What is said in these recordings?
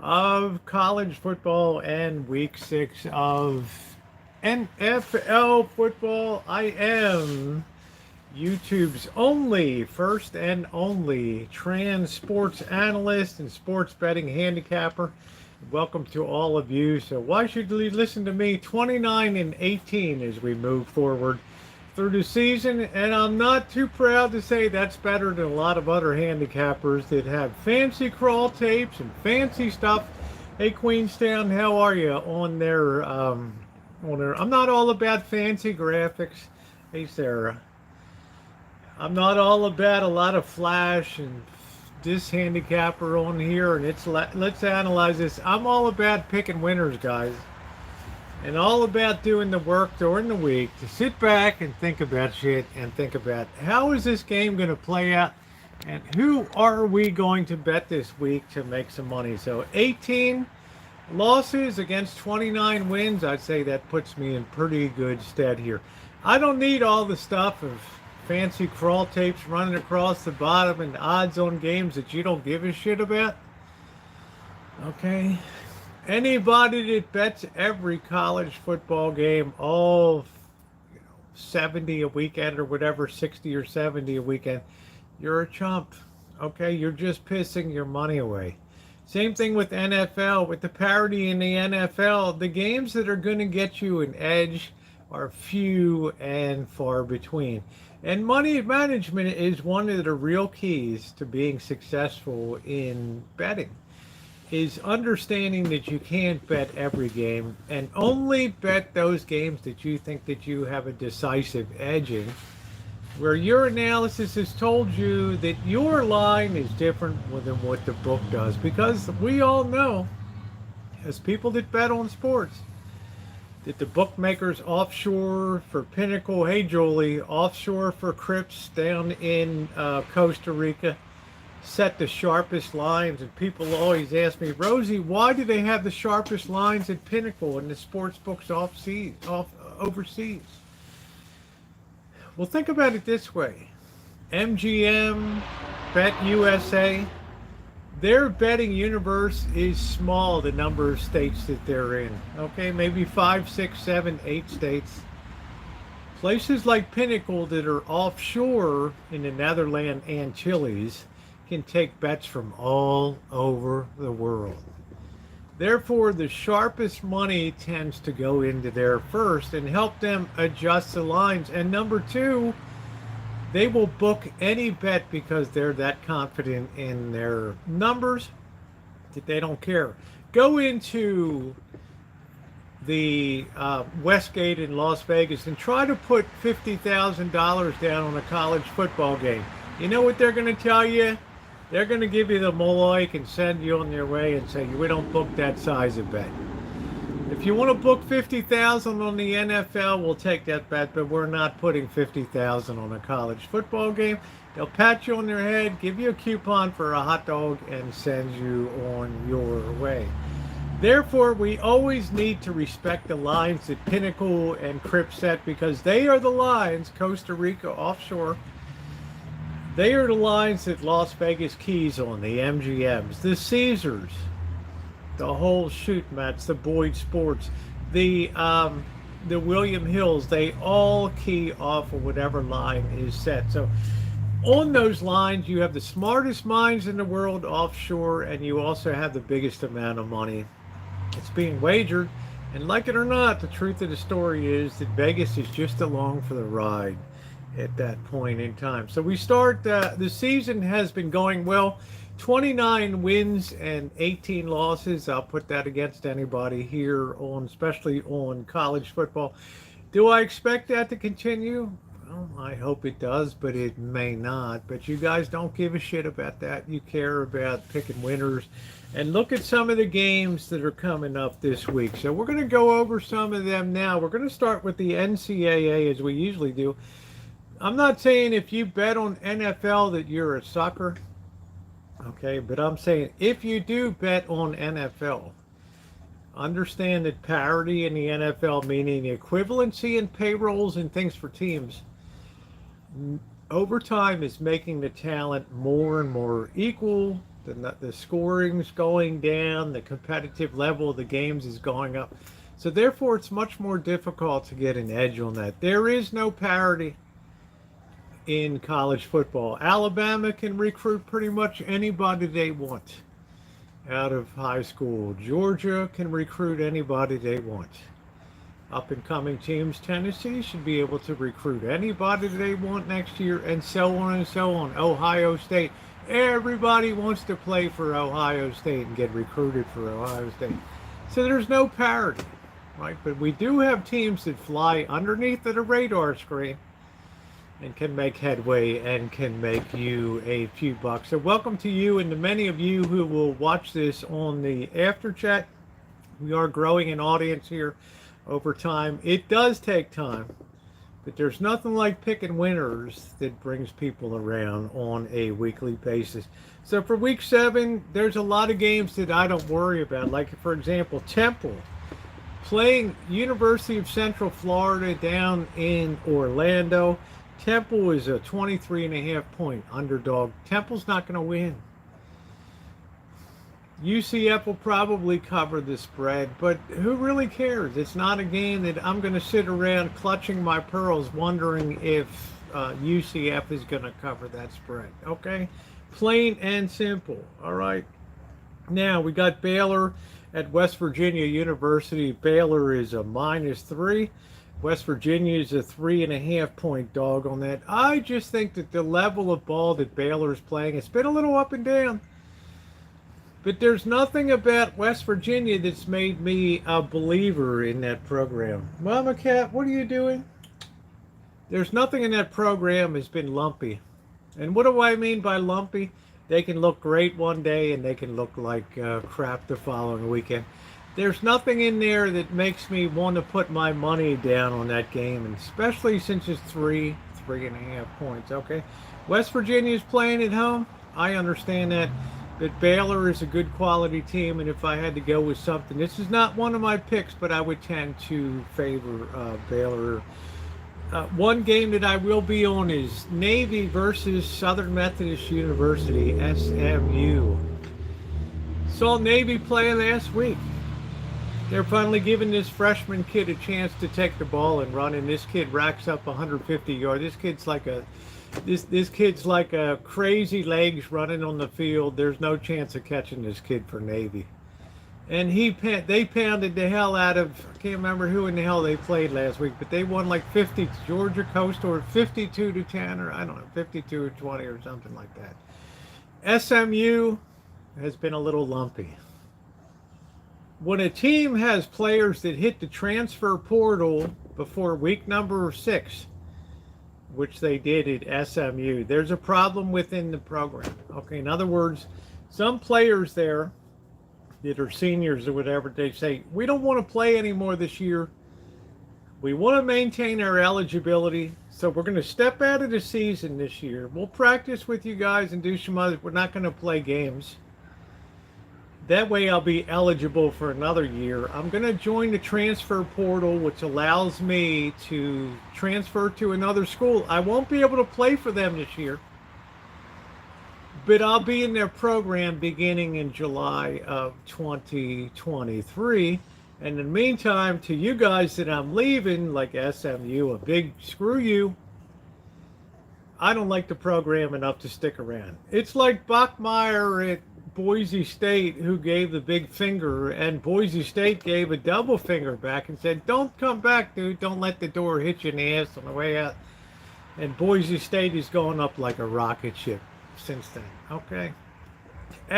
of college football and week 6 of NFL football. I am YouTube's only, first and only trans sports analyst and sports betting handicapper. Welcome to all of you. So why should you listen to me? 29 and 18 as we move forward through the season, and I'm not too proud to say that's better than a lot of other handicappers that have fancy crawl tapes and fancy stuff. Hey Queenstown, how are you on their I'm not all about fancy graphics. Hey Sarah, I'm not all about a lot of flash and this handicapper on here, and let's analyze this. I'm all about picking winners, guys, and all about doing the work during the week to sit back and think about shit and think about how is this game going to play out and who are we going to bet this week to make some money. So 18 losses against 29 wins, I'd say that puts me in pretty good stead here. I don't need all the stuff of fancy crawl tapes running across the bottom and odds on games that you don't give a shit about. Okay, anybody that bets every college football game, all 70 a weekend or whatever, 60 or 70 a weekend, you're a chump. Okay, you're just pissing your money away. Same thing with NFL, with the parity in the NFL. The games that are going to get you an edge are few and far between. And money management is one of the real keys to being successful in betting, is understanding that you can't bet every game and only bet those games that you think that you have a decisive edge in, where your analysis has told you that your line is different than what the book does. Because we all know, as people that bet on sports, that the bookmakers offshore for Pinnacle, hey Julie, offshore for Crips down in Costa Rica, set the sharpest lines. And people always ask me, Rosie, why do they have the sharpest lines at Pinnacle and the sports books overseas? Well, think about it this way. MGM, Bet USA, their betting universe is small, the number of states that they're in. Okay, maybe 5, 6, 7, 8 states. Places like Pinnacle that are offshore in the Netherlands and Chiles can take bets from all over the world. Therefore, the sharpest money tends to go into there first and help them adjust the lines. And number two, they will book any bet because they're that confident in their numbers that they don't care. Go into the Westgate in Las Vegas and try to put $50,000 down on a college football game. You know what they're going to tell you? They're going to give you the Moloch and send you on your way and say, we don't book that size of bet. If you want to book 50,000 on the NFL, we'll take that bet, but we're not putting 50,000 on a college football game. They'll pat you on their head, give you a coupon for a hot dog, and send you on your way. Therefore, we always need to respect the lines that Pinnacle and Crip set, because they are the lines, Costa Rica offshore, they are the lines that Las Vegas keys on, the MGMs, the Caesars, the whole shoot mats, the Boyd Sports, the William Hills. They all key off of whatever line is set. So on those lines, you have the smartest minds in the world offshore, and you also have the biggest amount of money it's being wagered. And like it or not, the truth of the story is that Vegas is just along for the ride at that point in time. So we start, the season has been going well. 29 wins and 18 losses. I'll put that against anybody here on, especially on college football. Do I expect that to continue? Well, I hope it does, but it may not. But you guys don't give a shit about that. You care about picking winners. And look at some of the games that are coming up this week. So we're going to go over some of them now. We're going to start with the NCAA as we usually do. I'm not saying if you bet on NFL that you're a sucker. Okay, but I'm saying if you do bet on NFL, understand that parity in the NFL, meaning equivalency in payrolls and things for teams, over time is making the talent more and more equal The scoring's going down. The competitive level of the games is going up. So therefore, it's much more difficult to get an edge on that. There is no parity in college football. Alabama can recruit pretty much anybody they want out of high school. Georgia can recruit anybody they want. Up and coming teams, Tennessee should be able to recruit anybody they want next year, and so on and so on. Ohio State, everybody wants to play for Ohio State and get recruited for Ohio State. So there's no parity, right? But we do have teams that fly underneath of the radar screen and can make headway and can make you a few bucks. So welcome to you and to many of you who will watch this on the after chat. We are growing an audience here over time. It does take time, but there's nothing like picking winners that brings people around on a weekly basis. So for week 7, there's a lot of games that I don't worry about. Like, for example, Temple playing University of Central Florida down in Orlando. Temple is a 23.5 point underdog. Temple's not going to win. UCF will probably cover the spread, but who really cares? It's not a game that I'm going to sit around clutching my pearls wondering if UCF is going to cover that spread. Okay? Plain and simple. All right? Now, we got Baylor at West Virginia University. Baylor is a -3. West Virginia is a 3.5 point dog on that. I just think that the level of ball that Baylor is playing, it's been a little up and down. But there's nothing about West Virginia that's made me a believer in that program. Mama Cat, what are you doing? There's nothing in that program that's been lumpy. And what do I mean by lumpy? They can look great one day and they can look like crap the following weekend. There's nothing in there that makes me want to put my money down on that game, and especially since it's 3.5 points, okay? West Virginia is playing at home. I understand that. But Baylor is a good quality team, and if I had to go with something, this is not one of my picks, but I would tend to favor Baylor. One game that I will be on is Navy versus Southern Methodist University, SMU. Saw Navy play last week. They're finally giving this freshman kid a chance to take the ball and run, and this kid racks up 150 yards. This kid's like a crazy legs running on the field. There's no chance of catching this kid for Navy. And they pounded the hell out of, I can't remember who in the hell they played last week, but they won like 50, Georgia Coastal, or 52-10, or I don't know, 52-20 or something like that. SMU has been a little lumpy. When a team has players that hit the transfer portal before week number 6, which they did at SMU, there's a problem within the program. Okay, in other words, some players there that are seniors or whatever, they say, we don't want to play anymore this year. We want to maintain our eligibility, so we're going to step out of the season this year. We'll practice with you guys and do some other, we're not going to play games. That way I'll be eligible for another year. I'm going to join the transfer portal, which allows me to transfer to another school. I won't be able to play for them this year, but I'll be in their program beginning in July of 2023. And in the meantime, to you guys that I'm leaving, like SMU, a big screw you. I don't like the program enough to stick around. It's like Bachmeier at Boise State, who gave the big finger, and Boise State gave a double finger back and said, don't come back, dude. Don't let the door hit you in the ass on the way out. And Boise State is going up like a rocket ship since then. Okay.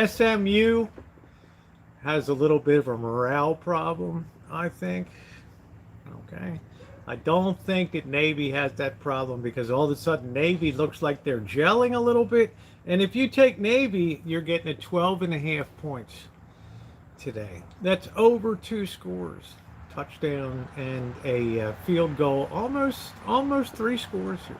SMU has a little bit of a morale problem, I think. Okay. I don't think that Navy has that problem, because all of a sudden Navy looks like they're gelling a little bit. And if you take Navy, you're getting at 12.5 points today. That's over 2 scores. Touchdown and a field goal. Almost 3 scores here.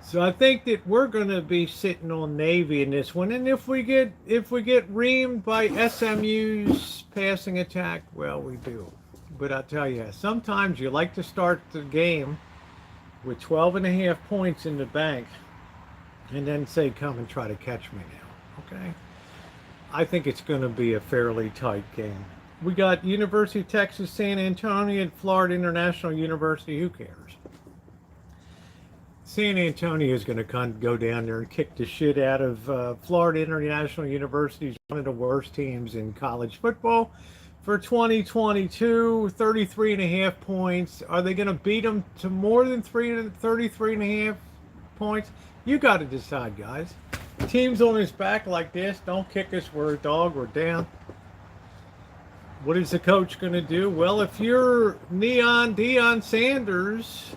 So I think that we're going to be sitting on Navy in this one. And if we get reamed by SMU's passing attack, well, we do. But I tell you, sometimes you like to start the game with 12.5 points in the bank and then say, come and try to catch me now. Okay. I think it's going to be a fairly tight game. We got University of Texas San Antonio and Florida International University. Who cares? San Antonio is going to go down there and kick the shit out of Florida International University, one of the worst teams in college football for 2022. 33 and a half points. Are they going to beat them to more than 33 and a half points? You got to decide, guys. Teams on his back like this, don't kick us. We're a dog. We're down. What is the coach going to do? Well, if you're Deion Sanders,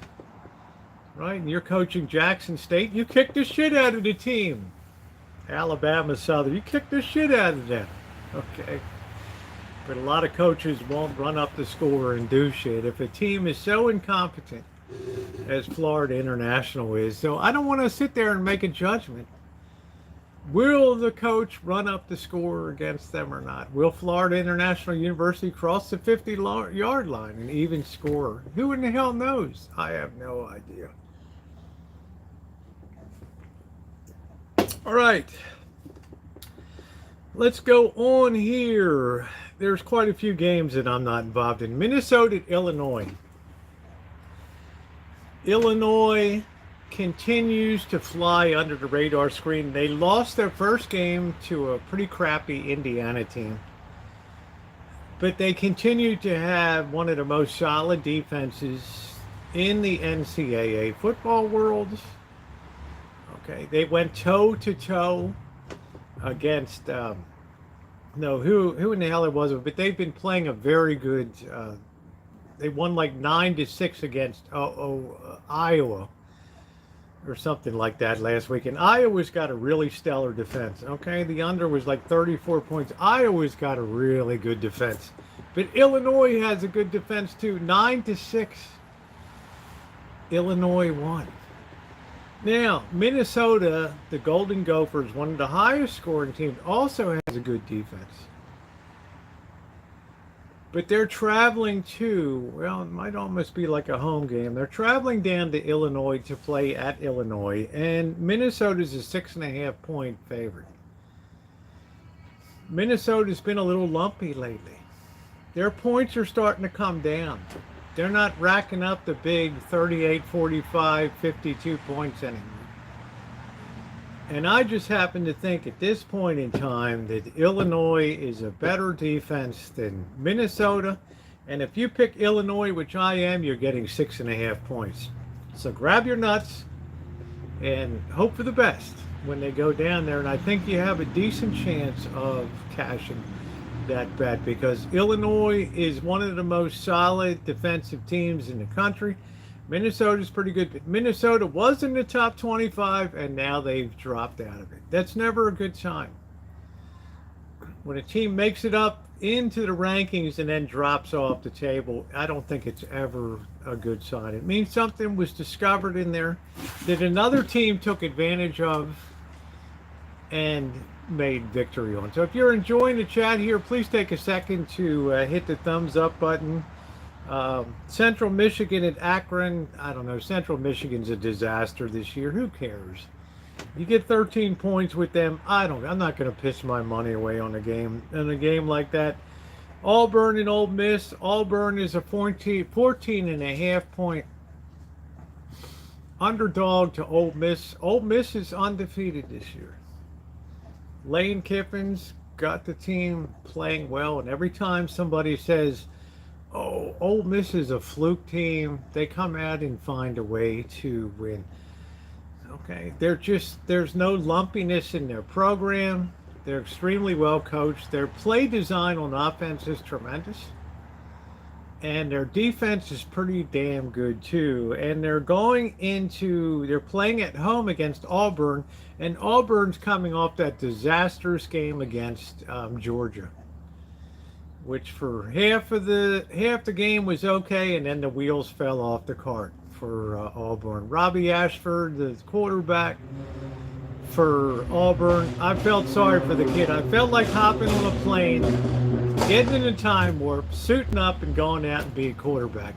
right, and you're coaching Jackson State, you kick the shit out of the team. Alabama Southern, you kick the shit out of them. Okay. But a lot of coaches won't run up the score and do shit if a team is so incompetent as Florida International is. So I don't want to sit there and make a judgment. Will the coach run up the score against them or not? Will Florida International University cross the 50-yard line and even score? Who in the hell knows? I have no idea. All right. Let's go on here. There's quite a few games that I'm not involved in. Minnesota, Illinois. Illinois continues to fly under the radar screen. They lost their first game to a pretty crappy Indiana team. But they continue to have one of the most solid defenses in the NCAA football world. Okay, they went toe-to-toe against, who in the hell it was, but they've been playing a very good, they won like 9-6 against Iowa or something like that last week. And Iowa's got a really stellar defense. Okay, the under was like 34 points. Iowa's got a really good defense, but Illinois has a good defense too. 9-6. Illinois won. Now, Minnesota, the Golden Gophers, one of the highest scoring teams, also has a good defense. But they're traveling to, well, it might almost be like a home game. They're traveling down to Illinois to play at Illinois, and Minnesota's a 6.5-point favorite. Minnesota's been a little lumpy lately. Their points are starting to come down. They're not racking up the big 38, 45, 52 points anymore. And I just happen to think at this point in time that Illinois is a better defense than Minnesota. And if you pick Illinois, which I am, you're getting 6.5 points. So grab your nuts and hope for the best when they go down there. And I think you have a decent chance of cashing that bet because Illinois is one of the most solid defensive teams in the country. Minnesota's pretty good, but Minnesota was in the top 25 and now they've dropped out of it. That's never a good sign. When a team makes it up into the rankings and then drops off the table, I don't think it's ever a good sign. It means something was discovered in there that another team took advantage of and made victory on. So if you're enjoying the chat here, please take a second to hit the thumbs up button. Central Michigan and Akron, I don't know, Central Michigan's a disaster this year. Who cares? You get 13 points with them. I'm not going to piss my money away on a game like that. Auburn and Ole Miss. Auburn is a 14.5-point underdog to Ole Miss. Ole Miss is undefeated this year. Lane Kiffin's got the team playing well, and every time somebody says, oh, Ole Miss is a fluke team, they come out and find a way to win. Okay, there's no lumpiness in their program. They're extremely well coached. Their play design on offense is tremendous. And their defense is pretty damn good too. And they're playing at home against Auburn, and Auburn's coming off that disastrous game against Georgia, which for half the game was okay, and then the wheels fell off the cart for Auburn. Robbie Ashford, the quarterback for Auburn, I felt sorry for the kid. I felt like hopping on a plane, getting in a time warp, suiting up, and going out and being a quarterback.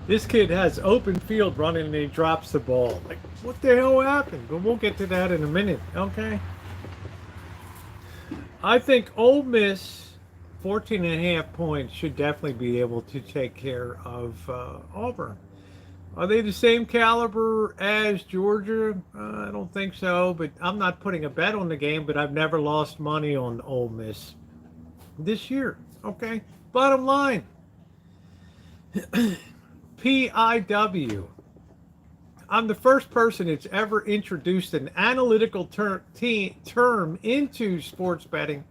This kid has open field running, and he drops the ball. Like, what the hell happened? But we'll get to that in a minute, okay? I think Ole Miss, 14 and a half points, should definitely be able to take care of Auburn. Are they the same caliber as Georgia? I don't think so, but I'm not putting a bet on the game, but I've never lost money on Ole Miss this year. Okay. Bottom line, PIW. I'm the first person that's ever introduced an analytical term into sports betting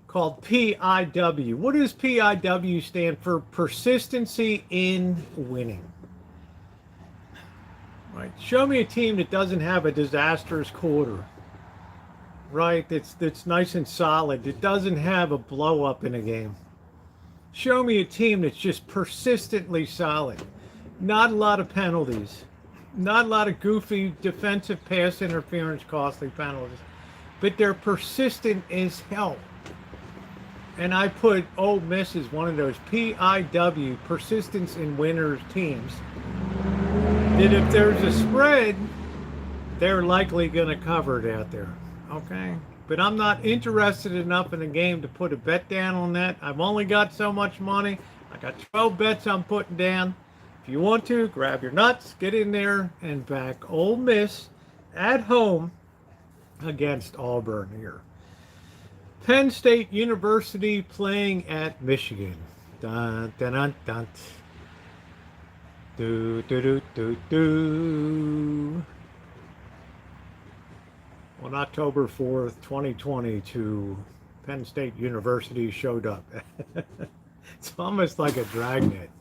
called PIW. What does PIW stand for? Persistency in winning. Right. Show me a team that doesn't have a disastrous quarter. Right. That's nice and solid. It doesn't have a blow up in a game. Show me a team that's just persistently solid. Not a lot of penalties. Not a lot of goofy defensive pass interference, costly penalties. But they're persistent as hell. And I put Ole Miss as one of those PIW, persistence in winners teams. That if there's a spread, they're likely going to cover it out there. Okay? But I'm not interested enough in the game to put a bet down on that. I've only got so much money. I got 12 bets I'm putting down. If you want to, grab your nuts, get in there, and back Ole Miss at home against Auburn here. Penn State University playing at Michigan. Dun, dun, dun, dun. Do, do, do, do, do. On October 4th, 2022, Penn State University showed up. It's almost like a dragnet.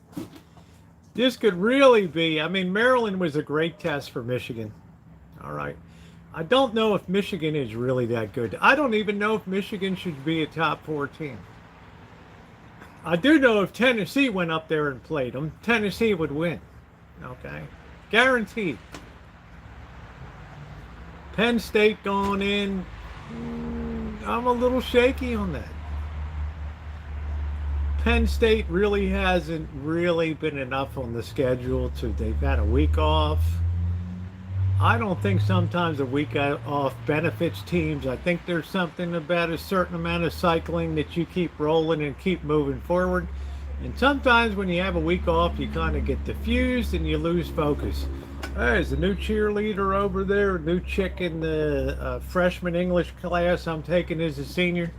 This could really be, I mean, Maryland was a great test for Michigan. All right. I don't know if Michigan is really that good. I don't even know if Michigan should be a top 4 team. I do know if Tennessee went up there and played them, Tennessee would win. Okay. Guaranteed. Penn State going in, I'm a little shaky on that. Penn State really hasn't really been enough on the schedule they've had a week off. I don't think sometimes a week off benefits teams. I think there's something about a certain amount of cycling that you keep rolling and keep moving forward. And sometimes when you have a week off, you kind of get diffused and you lose focus. There's a new cheerleader over there, a new chick in the freshman English class I'm taking as a senior.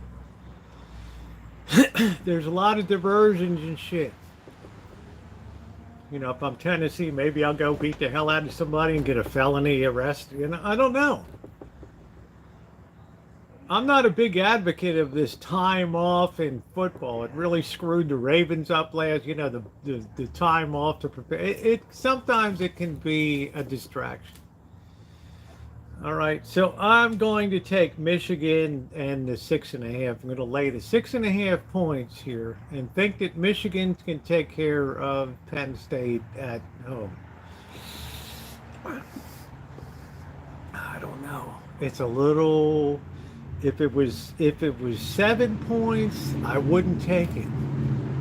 There's a lot of diversions and shit. You know, if I'm Tennessee, maybe I'll go beat the hell out of somebody and get a felony arrest. You know, I don't know. I'm not a big advocate of this time off in football. It really screwed the Ravens up last. You know, the time off to prepare. Sometimes it can be a distraction. All right, so I'm going to take Michigan and the 6.5. I'm going to lay the 6.5 points here and think that Michigan can take care of Penn State at home. I don't know. It's a little. If it was 7 points, I wouldn't take it.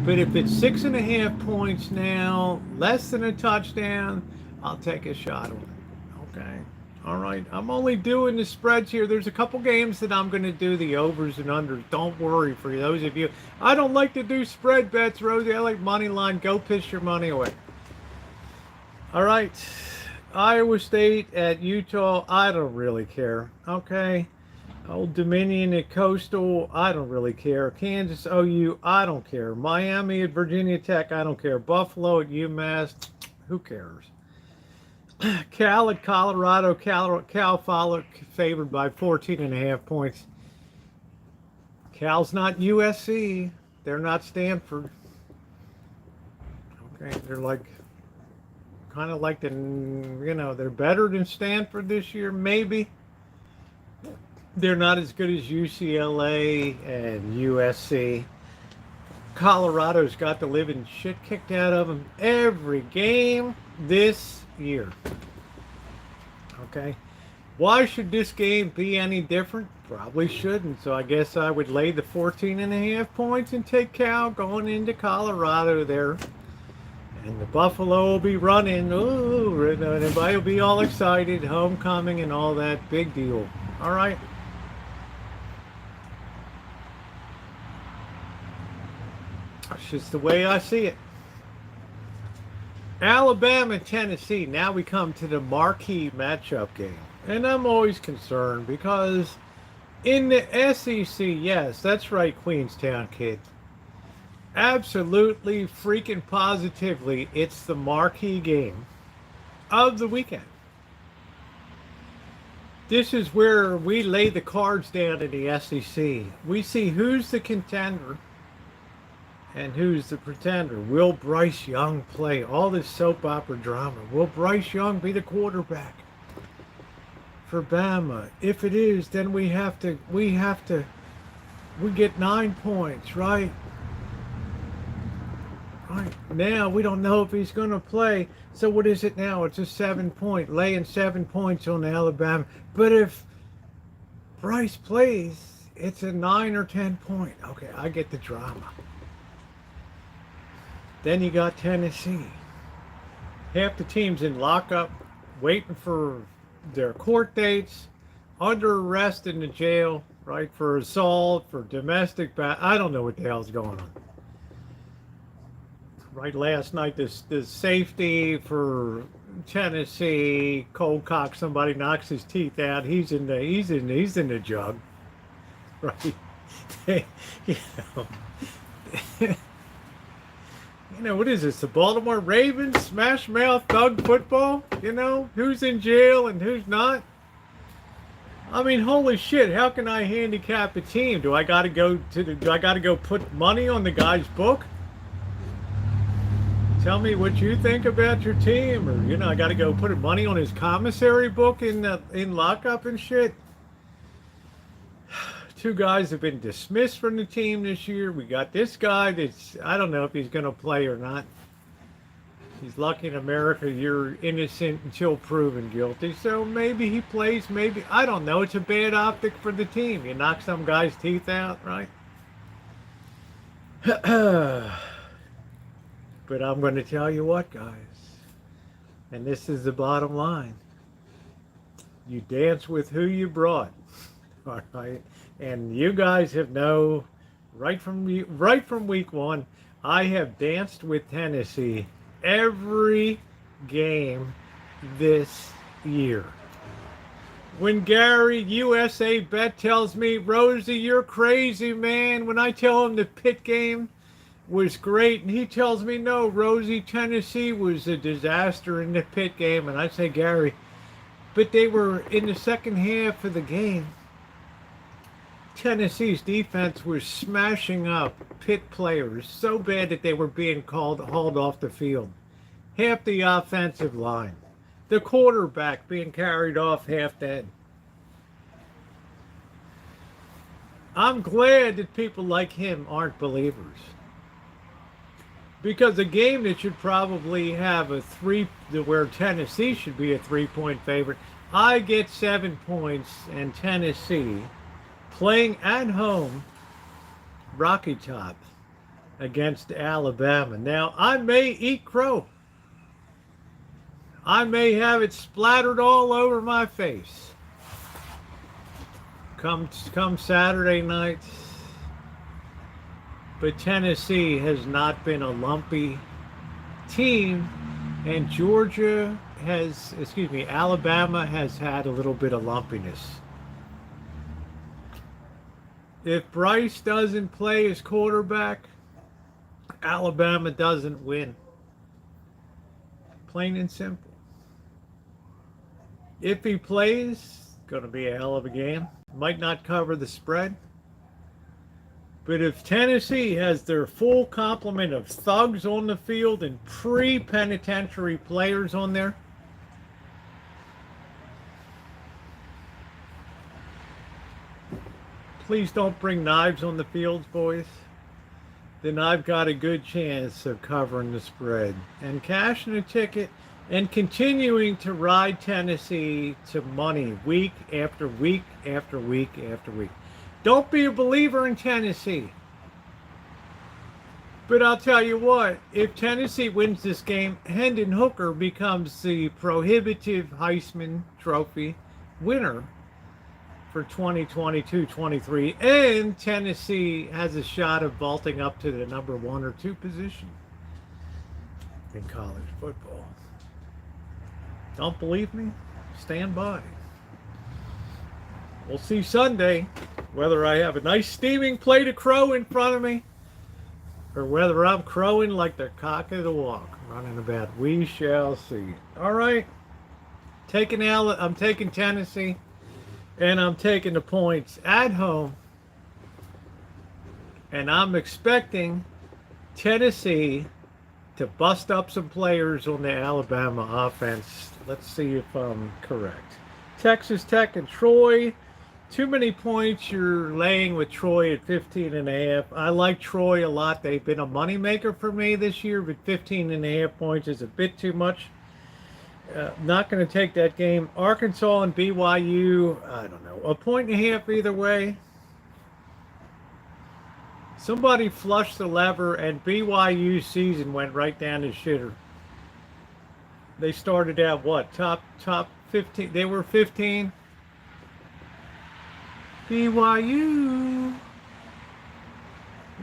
But if it's 6.5 points now, less than a touchdown, I'll take a shot on it. Okay. All right, I'm only doing the spreads here. There's a couple games that I'm going to do the overs and unders. Don't worry for those of you. I don't like to do spread bets, Rosie. I like money line. Go piss your money away. All right, Iowa State at Utah. I don't really care. Okay. Old Dominion at Coastal. I don't really care. Kansas OU. I don't care. Miami at Virginia Tech. I don't care. Buffalo at UMass. Who cares? Cal at Colorado. Cal followed, favored by 14.5 points. Cal's not USC. They're not Stanford. Okay, they're like kind of like they're better than Stanford this year, maybe. They're not as good as UCLA and USC. Colorado's got the living shit kicked out of them every game this year. Okay. Why should this game be any different? Probably shouldn't. So I guess I would lay the 14.5 points and take Cal going into Colorado there. And the Buffalo will be running. Ooh, everybody will be all excited. Homecoming and all that. Big deal. All right. That's just the way I see it. Alabama, Tennessee. Now we come to the marquee matchup game. And I'm always concerned because in the SEC, yes, that's right, Queenstown kid. Absolutely, freaking positively, it's the marquee game of the weekend. This is where we lay the cards down in the SEC. We see who's the contender and who's the pretender. Will Bryce Young play? All this soap opera drama. Will Bryce Young be the quarterback for Bama? If it is, then we get 9 points, right? Right. Now we don't know if he's going to play. So what is it now? It's a 7-point, laying 7 points on Alabama. But if Bryce plays, it's a 9 or 10 point. Okay, I get the drama. Then you got Tennessee. Half the team's in lockup, waiting for their court dates, under arrest in the jail, right, for assault, for domestic I don't know what the hell's going on. Right, last night this safety for Tennessee, cold cock, somebody knocks his teeth out. He's in the jug, right? you know, what is this? The Baltimore Ravens, smash mouth thug football? Who's in jail and who's not? I mean, holy shit! How can I handicap a team? Do I got to go put money on the guy's book? Tell me what you think about your team, or I got to go put money on his commissary book in lockup and shit. 2 guys have been dismissed from the team this year. We got this guy that's, I don't know if he's going to play or not. He's lucky in America you're innocent until proven guilty. So maybe he plays, maybe, I don't know. It's a bad optic for the team. You knock some guy's teeth out, right? But I'm going to tell you what, guys, and this is the bottom line. You dance with who you brought, all right? And you guys have known right from week 1, I have danced with Tennessee every game this year. When Gary, USA Bet, tells me, Rosie, you're crazy, man. When I tell him the Pitt game was great, and he tells me, no, Rosie, Tennessee was a disaster in the Pitt game. And I say, Gary, but they were in the second half of the game. Tennessee's defense was smashing up Pitt players so bad that they were being hauled off the field. Half the offensive line. The quarterback being carried off half dead. I'm glad that people like him aren't believers. Because a game that should probably have where Tennessee should be a 3-point favorite, I get 7 points, and Tennessee playing at home, Rocky Top, against Alabama. Now, I may eat crow. I may have it splattered all over my face. Come Saturday night. But Tennessee has not been a lumpy team, and Alabama has had a little bit of lumpiness. If Bryce doesn't play as quarterback, Alabama doesn't win. Plain and simple. If he plays, it's going to be a hell of a game. Might not cover the spread. But if Tennessee has their full complement of thugs on the field and pre-penitentiary players on there, please don't bring knives on the fields, boys, then I've got a good chance of covering the spread and cashing a ticket and continuing to ride Tennessee to money week after week after week after week. Don't be a believer in Tennessee. But I'll tell you what, if Tennessee wins this game, Hendon Hooker becomes the prohibitive Heisman Trophy winner for 2022-23, and Tennessee has a shot of vaulting up to the number 1 or 2 position in college football. Don't believe me? Stand by. We'll see Sunday whether I have a nice steaming plate of crow in front of me or whether I'm crowing like the cock of the walk running about. We shall see. All right. I'm taking Tennessee, and I'm taking the points at home, and I'm expecting Tennessee to bust up some players on the Alabama offense. Let's see if I'm correct. Texas Tech and Troy. Too many points you're laying with Troy at 15.5. I like Troy a lot. They've been a moneymaker for me this year, but 15.5 points is a bit too much. Not going to take that game. Arkansas and BYU, I don't know. 1.5 either way. Somebody flushed the lever, and BYU's season went right down the shitter. They started out what? Top 15. They were 15. BYU,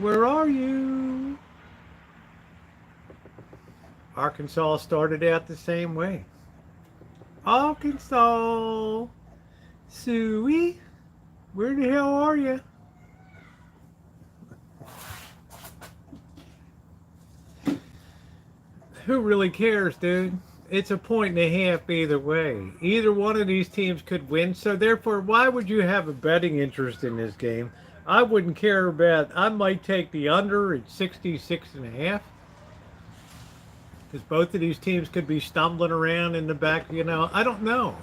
where are you? Arkansas started out the same way. Arkansas, Suey, where the hell are you? Who really cares, dude? It's 1.5 either way. Either one of these teams could win, so therefore, why would you have a betting interest in this game? I wouldn't care about. I might take the under at 66.5, because both of these teams could be stumbling around in the back. I don't know.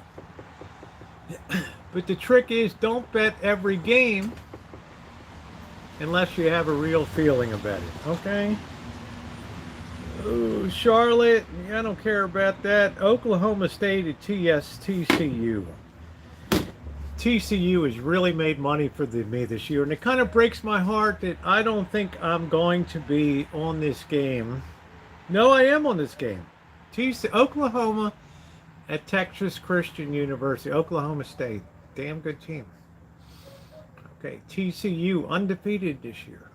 But the trick is, don't bet every game unless you have a real feeling about it. Okay. Ooh, Charlotte, I don't care about that. Oklahoma State at TCU. TCU has really made money for me this year, and it kind of breaks my heart that I don't think I'm going to be on this game. No, I am on this game. Oklahoma at Texas Christian University. Oklahoma State, damn good team. Okay, TCU undefeated this year.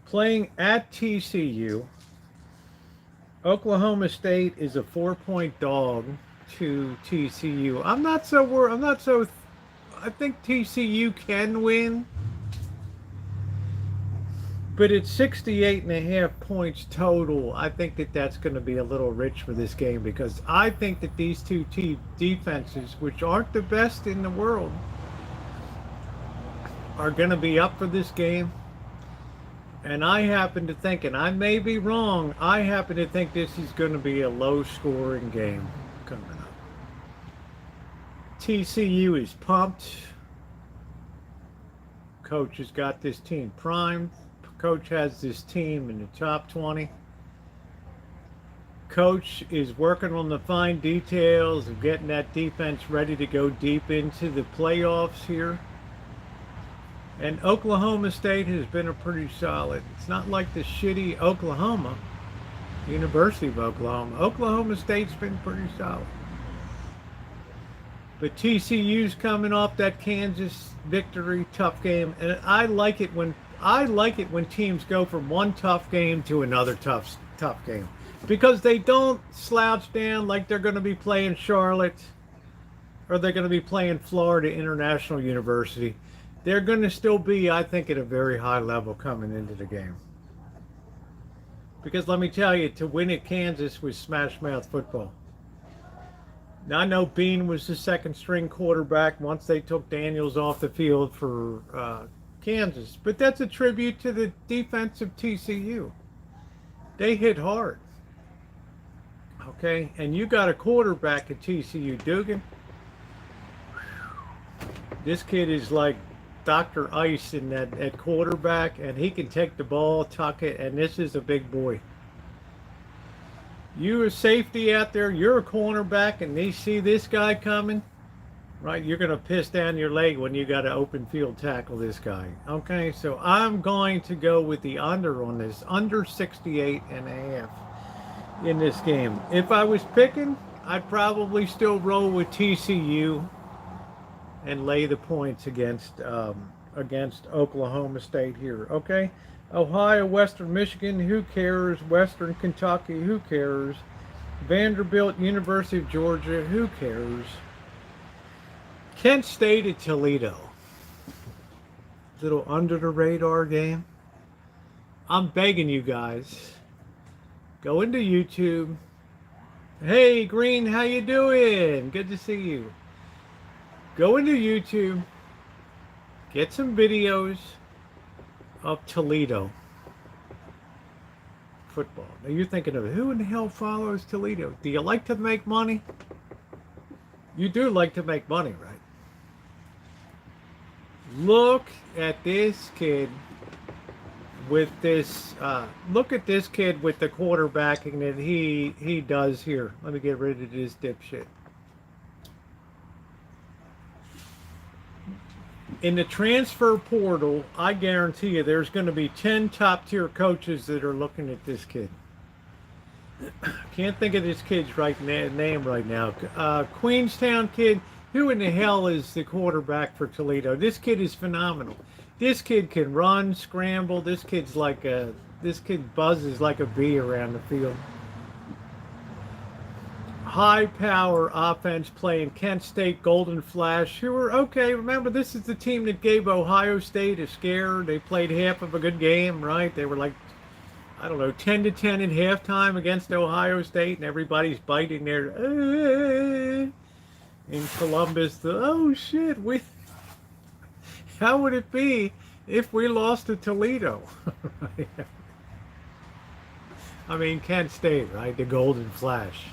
Playing at TCU. Oklahoma State is a 4-point dog to TCU. I'm not so worried. I think TCU can win, but it's 68.5 points total. I think that's going to be a little rich for this game, because I think that these two defenses, which aren't the best in the world, are going to be up for this game. And I happen to think, and I may be wrong, I happen to think this is going to be a low-scoring game coming up. TCU is pumped. Coach has got this team primed. Coach has this team in the top 20. Coach is working on the fine details of getting that defense ready to go deep into the playoffs here. And Oklahoma State has been a pretty solid. It's not like the shitty Oklahoma, University of Oklahoma. Oklahoma State's been pretty solid. But TCU's coming off that Kansas victory, tough game, and I like it when teams go from one tough game to another tough game, because they don't slouch down like they're going to be playing Charlotte or they're going to be playing Florida International University. They're going to still be, I think, at a very high level coming into the game. Because let me tell you, to win at Kansas was smash mouth football. Now, I know Bean was the second string quarterback once they took Daniels off the field for Kansas. But that's a tribute to the defense of TCU. They hit hard. Okay? And you got a quarterback at TCU, Dugan. This kid is like Dr. Ice in that at quarterback, and he can take the ball, tuck it, and this is a big boy. You're a safety out there, you're a cornerback, and they see this guy coming, right? You're going to piss down your leg when you got to open field tackle this guy. Okay, so I'm going to go with the under on this, under 68.5 in this game. If I was picking, I'd probably still roll with TCU and lay the points against Oklahoma State here. Okay, Ohio, Western Michigan, who cares? Western Kentucky, who cares? Vanderbilt, University of Georgia, who cares? Kent State at Toledo. Little under the radar game. I'm begging you guys, go into YouTube. Hey Green, how you doing? Good to see you. Go into YouTube, get some videos of Toledo football. Now you're thinking of who in the hell follows Toledo? Do you like to make money? You do like to make money, right? Look at this kid with this. Look at this kid with the quarterbacking that he does here. Let me get rid of this dipshit. In the transfer portal, I guarantee you there's going to be 10 top-tier coaches that are looking at this kid. Can't think of this kid's name right now. Queenstown kid. Who in the hell is the quarterback for Toledo? This kid is phenomenal. This kid can run, scramble. This kid buzzes like a bee around the field. High power offense playing Kent State Golden Flash, who are okay. Remember, this is the team that gave Ohio State a scare. They played half of a good game, right? They were like, I don't know, 10-10 at halftime against Ohio State, and everybody's biting their in Columbus. Oh shit, how would it be if we lost to Toledo? I mean, Kent State, right? The Golden Flash.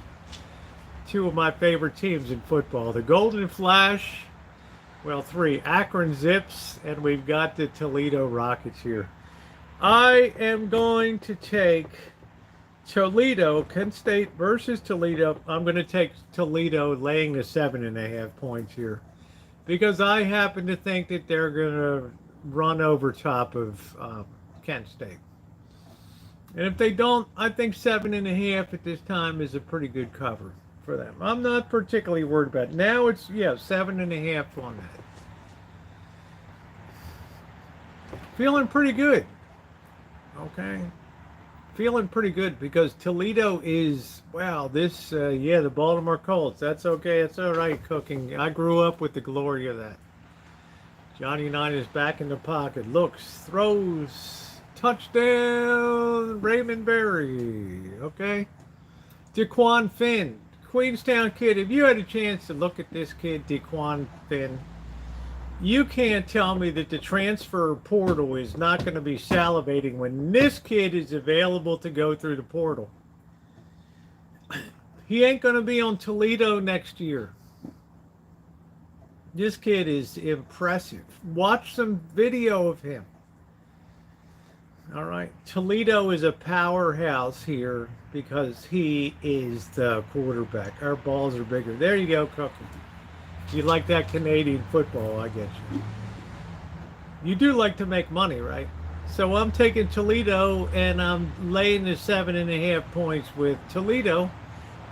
Two of my favorite teams in football. The Golden Flash, well, three. Akron Zips, and we've got the Toledo Rockets here. I am going to take Toledo, Kent State versus Toledo. I'm going to take Toledo laying the 7.5 points here, because I happen to think that they're going to run over top of Kent State. And if they don't, I think 7.5 at this time is a pretty good cover for them. I'm not particularly worried about it. Now it's, 7.5 on that. Feeling pretty good. Okay. Feeling pretty good because Toledo is, the Baltimore Colts. That's okay. It's all right cooking. I grew up with the glory of that. Johnny Unitas is back in the pocket. Looks, throws, touchdown, Raymond Berry. Okay. DeQuan Finn, Queenstown kid. If you had a chance to look at this kid, DeQuan Finn, you can't tell me that the transfer portal is not going to be salivating when this kid is available to go through the portal. He ain't going to be on Toledo next year. This kid is impressive. Watch some video of him. All right. Toledo is a powerhouse here because he is the quarterback. Our balls are bigger. There you go, Cookie. You like that Canadian football, I get you. You do like to make money, right? So I'm taking Toledo, and I'm laying the 7.5 points with Toledo,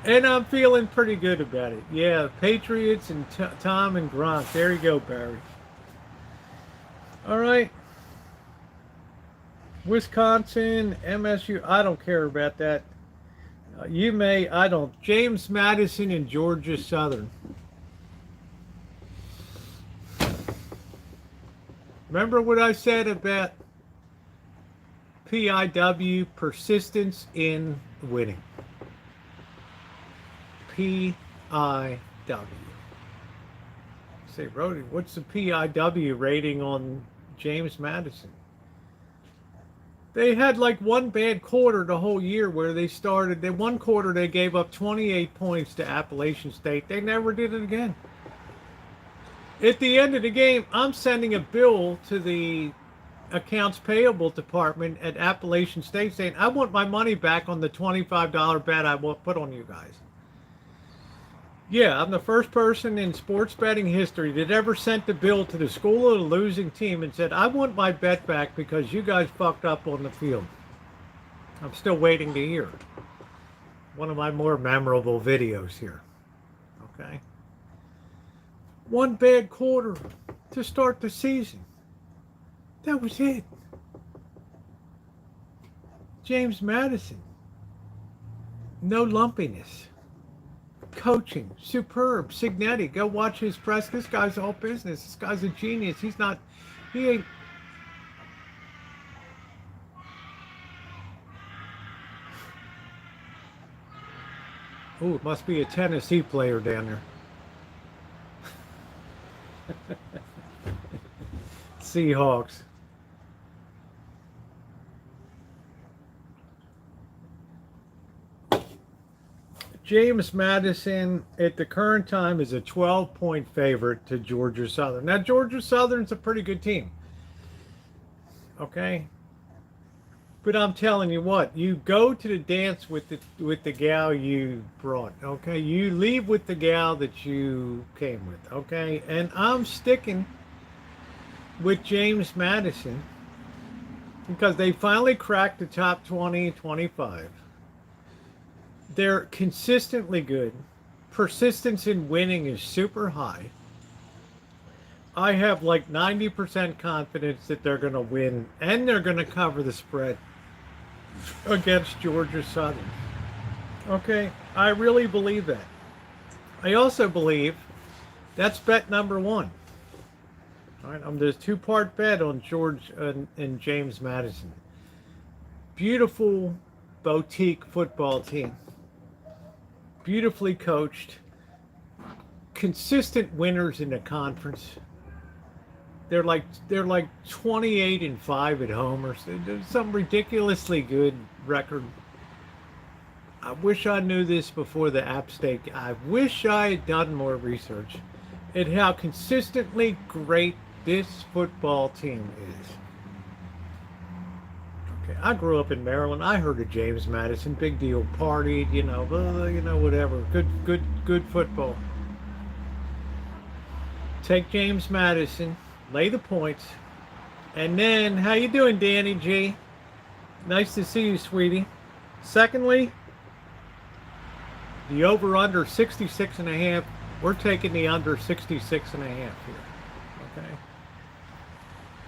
and I'm feeling pretty good about it. Yeah, Patriots and Tom and Gronk. There you go, Barry. All right. Wisconsin, MSU. I don't care about that. You may. I don't. James Madison and Georgia Southern. Remember what I said about PIW, persistence in winning. PIW. Say, Rosie, what's the PIW rating on James Madison? They had like one bad quarter the whole year where they started. One quarter they gave up 28 points to Appalachian State. They never did it again. At the end of the game, I'm sending a bill to the accounts payable department at Appalachian State saying, I want my money back on the $25 bet I put on you guys. Yeah, I'm the first person in sports betting history that ever sent the bill to the school of the losing team and said, I want my bet back because you guys fucked up on the field. I'm still waiting to hear. One of my more memorable videos here. Okay. One bad quarter to start the season. That was it. James Madison. No lumpiness. Coaching. Superb. Signetti. Go watch his press. This guy's all business. This guy's a genius. He ain't. Oh, it must be a Tennessee player down there. Seahawks. James Madison at the current time is a 12-point favorite to Georgia Southern. Now, Georgia Southern's a pretty good team. Okay? But I'm telling you what, you go to the dance with the gal you brought, okay? You leave with the gal that you came with, okay? And I'm sticking with James Madison because they finally cracked the top 20, 25. They're consistently good. Persistence in winning is super high. I have like 90% confidence that they're going to win and they're going to cover the spread against Georgia Southern. Okay, I really believe that. I also believe that's bet number one. All right, there's two-part bet on George and James Madison. Beautiful boutique football team. Beautifully coached. Consistent winners in the conference. They're like 28-5 at home or some ridiculously good record. I wish I knew this before the App State. I wish I had done more research at how consistently great this football team is. Okay, I grew up in Maryland. I heard of James Madison, big deal, partied, whatever. Good football. Take James Madison. Lay the points. And then, how you doing, Danny G? Nice to see you, sweetie. Secondly, the over-under 66.5. We're taking the under 66.5 here. Okay.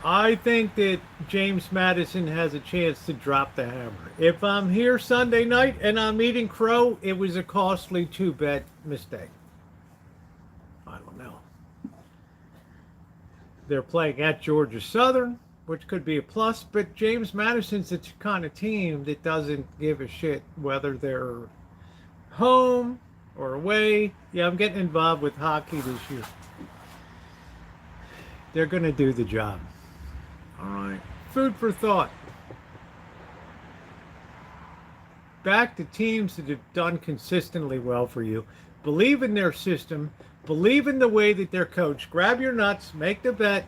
I think that James Madison has a chance to drop the hammer. If I'm here Sunday night and I'm eating crow, it was a costly two-bet mistake. I don't know. They're playing at Georgia Southern, which could be a plus, but James Madison's the kind of team that doesn't give a shit whether they're home or away. Yeah, I'm getting involved with hockey this year. They're going to do the job. All right. Food for thought. Back to teams that have done consistently well for you. Believe in their system. Believe in the way that they're coached. Grab your nuts. Make the bet.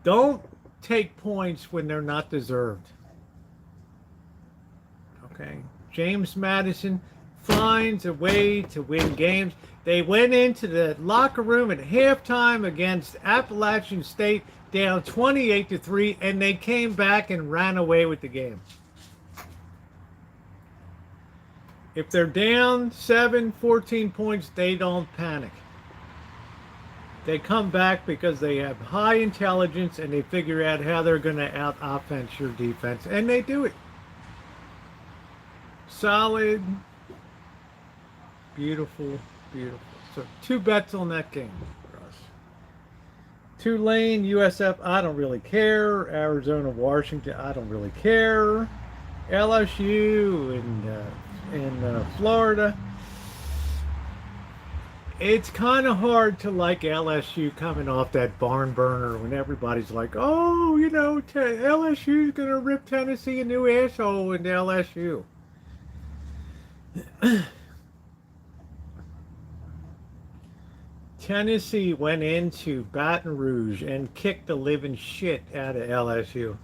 Don't take points when they're not deserved. Okay. James Madison finds a way to win games. They went into the locker room at halftime against Appalachian State down 28-3, and they came back and ran away with the game. If they're down 14 points, they don't panic. They come back because they have high intelligence and they figure out how they're going to out-offense your defense, and they do it. Solid. Beautiful, beautiful. So 2 bets on that game for us. Tulane, USF, I don't really care. Arizona, Washington, I don't really care. LSU in Florida. It's kind of hard to like LSU coming off that barn burner when everybody's like, oh, LSU's going to rip Tennessee a new asshole into LSU. Tennessee went into Baton Rouge and kicked the living shit out of LSU.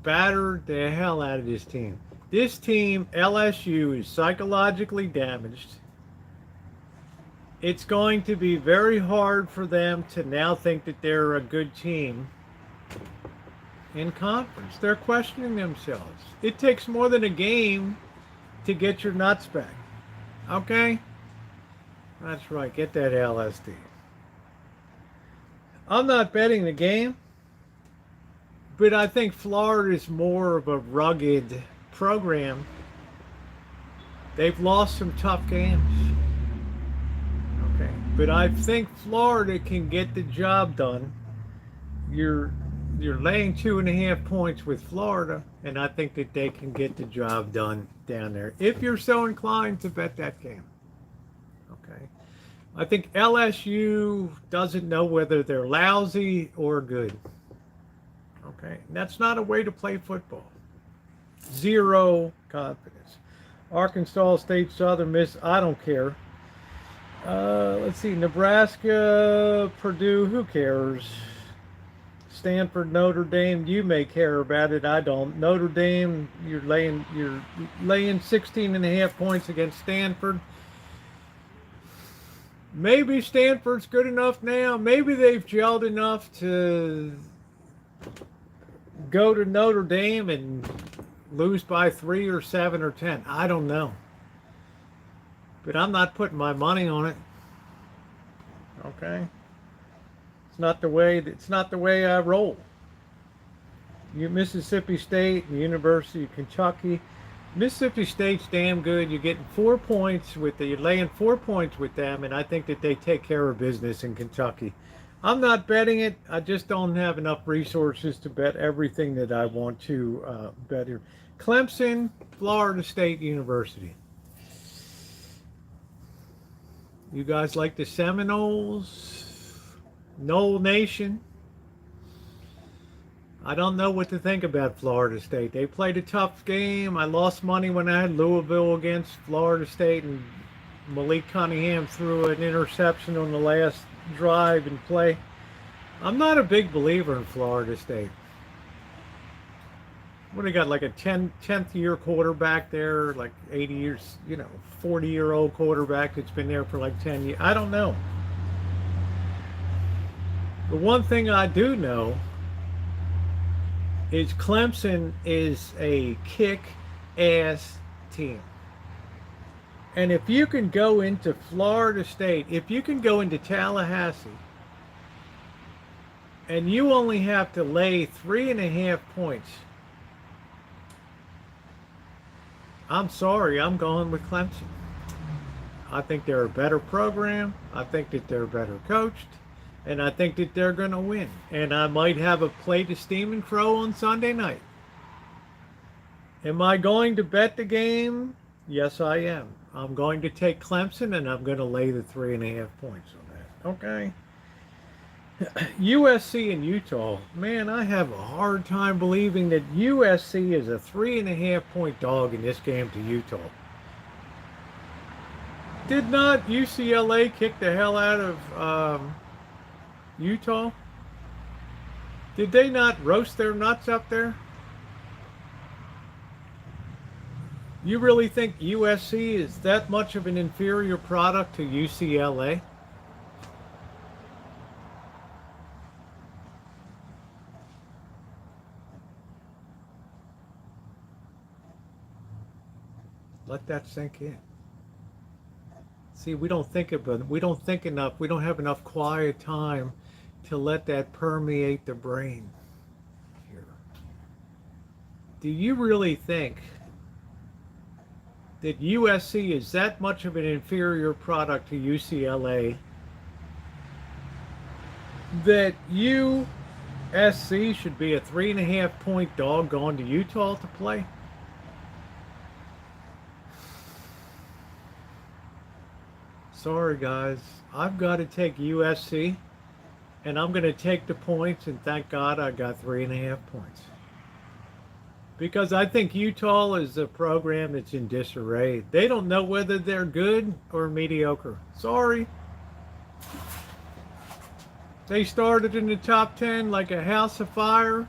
Battered the hell out of this team. This team, LSU, is psychologically damaged. It's going to be very hard for them to now think that they're a good team in conference. They're questioning themselves. It takes more than a game to get your nuts back. Okay? That's right. Get that LSD. I'm not betting the game, but I think Florida is more of a rugged program. They've lost some tough games. Okay. But I think Florida can get the job done. You're you're laying 2.5 points with Florida, and I think that they can get the job done down there if you're so inclined to bet that game. Okay. I think LSU doesn't know whether they're lousy or good. Okay. And that's not a way to play football. Zero confidence. Arkansas State, Southern Miss, I don't care. Let's see, Nebraska, Purdue, who cares? Stanford, Notre Dame, you may care about it. I don't. Notre Dame, you're laying 16.5 points against Stanford. Maybe Stanford's good enough now. Maybe they've gelled enough to go to Notre Dame and lose by 3 or 7 or 10. I don't know. But I'm not putting my money on it. Okay? It's not the way I roll. Mississippi State and University of Kentucky. Mississippi State's damn good. You're getting 4 points you're laying 4 points with them, and I think that they take care of business in Kentucky. I'm not betting it. I just don't have enough resources to bet everything that I want to bet here. Clemson, Florida State University. You guys like the Seminoles? Noel Nation? I don't know what to think about Florida State. They played a tough game. I lost money when I had Louisville against Florida State, and Malik Cunningham threw an interception on the last drive and play. I'm not a big believer in Florida State. What, they got like a 10th year quarterback there, like 80 years, 40-year-old quarterback that's been there for like 10 years. I don't know. But one thing I do know is Clemson is a kick-ass team. And if you can go into Florida State, if you can go into Tallahassee, and you only have to lay 3.5 points, I'm sorry, I'm going with Clemson. I think they're a better program. I think that they're better coached. And I think that they're going to win. And I might have a plate of Steaming Crow on Sunday night. Am I going to bet the game? Yes, I am. I'm going to take Clemson, and I'm going to lay the 3.5 points on that. Okay? USC and Utah. Man, I have a hard time believing that USC is a 3.5 point dog in this game to Utah. Did not UCLA kick the hell out of Utah? Did they not roast their nuts up there? You really think USC is that much of an inferior product to UCLA? Let that sink in. See, we don't think enough. We don't have enough quiet time to let that permeate the brain here. Do you really think that USC is that much of an inferior product to UCLA that USC should be a 3.5 point dog going to Utah to play? Sorry, guys. I've got to take USC, and I'm going to take the points, and thank God I got 3.5 points. Because I think Utah is a program that's in disarray. They don't know whether they're good or mediocre. Sorry. They started in the top 10 like a house of fire,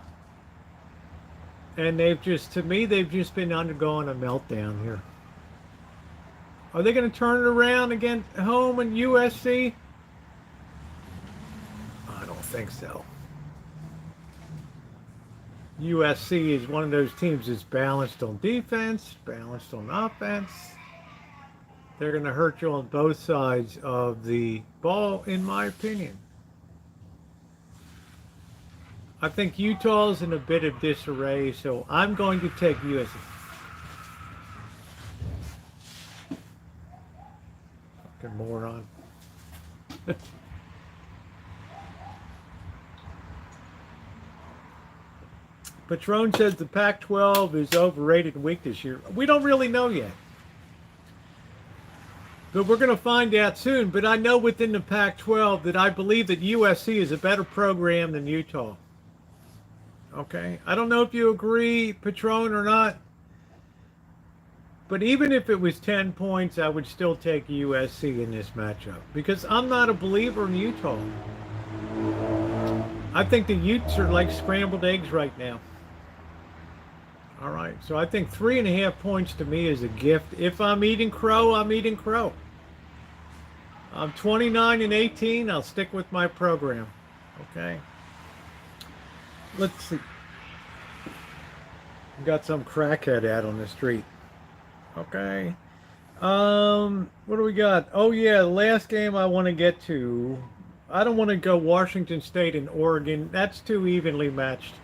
and to me, they've just been undergoing a meltdown here. Are they going to turn it around against home in USC? I don't think so. USC is one of those teams that's balanced on defense, balanced on offense. They're going to hurt you on both sides of the ball, in my opinion. I think Utah's in a bit of disarray, so I'm going to take USC. Fucking moron. Patron says the Pac-12 is overrated and weak this year. We don't really know yet. But we're going to find out soon. But I know within the Pac-12 that I believe that USC is a better program than Utah. Okay? I don't know if you agree, Patron, or not. But even if it was 10 points, I would still take USC in this matchup. Because I'm not a believer in Utah. I think the Utes are like scrambled eggs right now. All right, so I think 3.5 points to me is a gift. If I'm eating crow, I'm eating crow. I'm 29-18. I'll stick with my program. Okay. Let's see. Got some crackhead out on the street. Okay. What do we got? Oh yeah, the last game I want to get to. I don't want to go Washington State and Oregon. That's too evenly matched.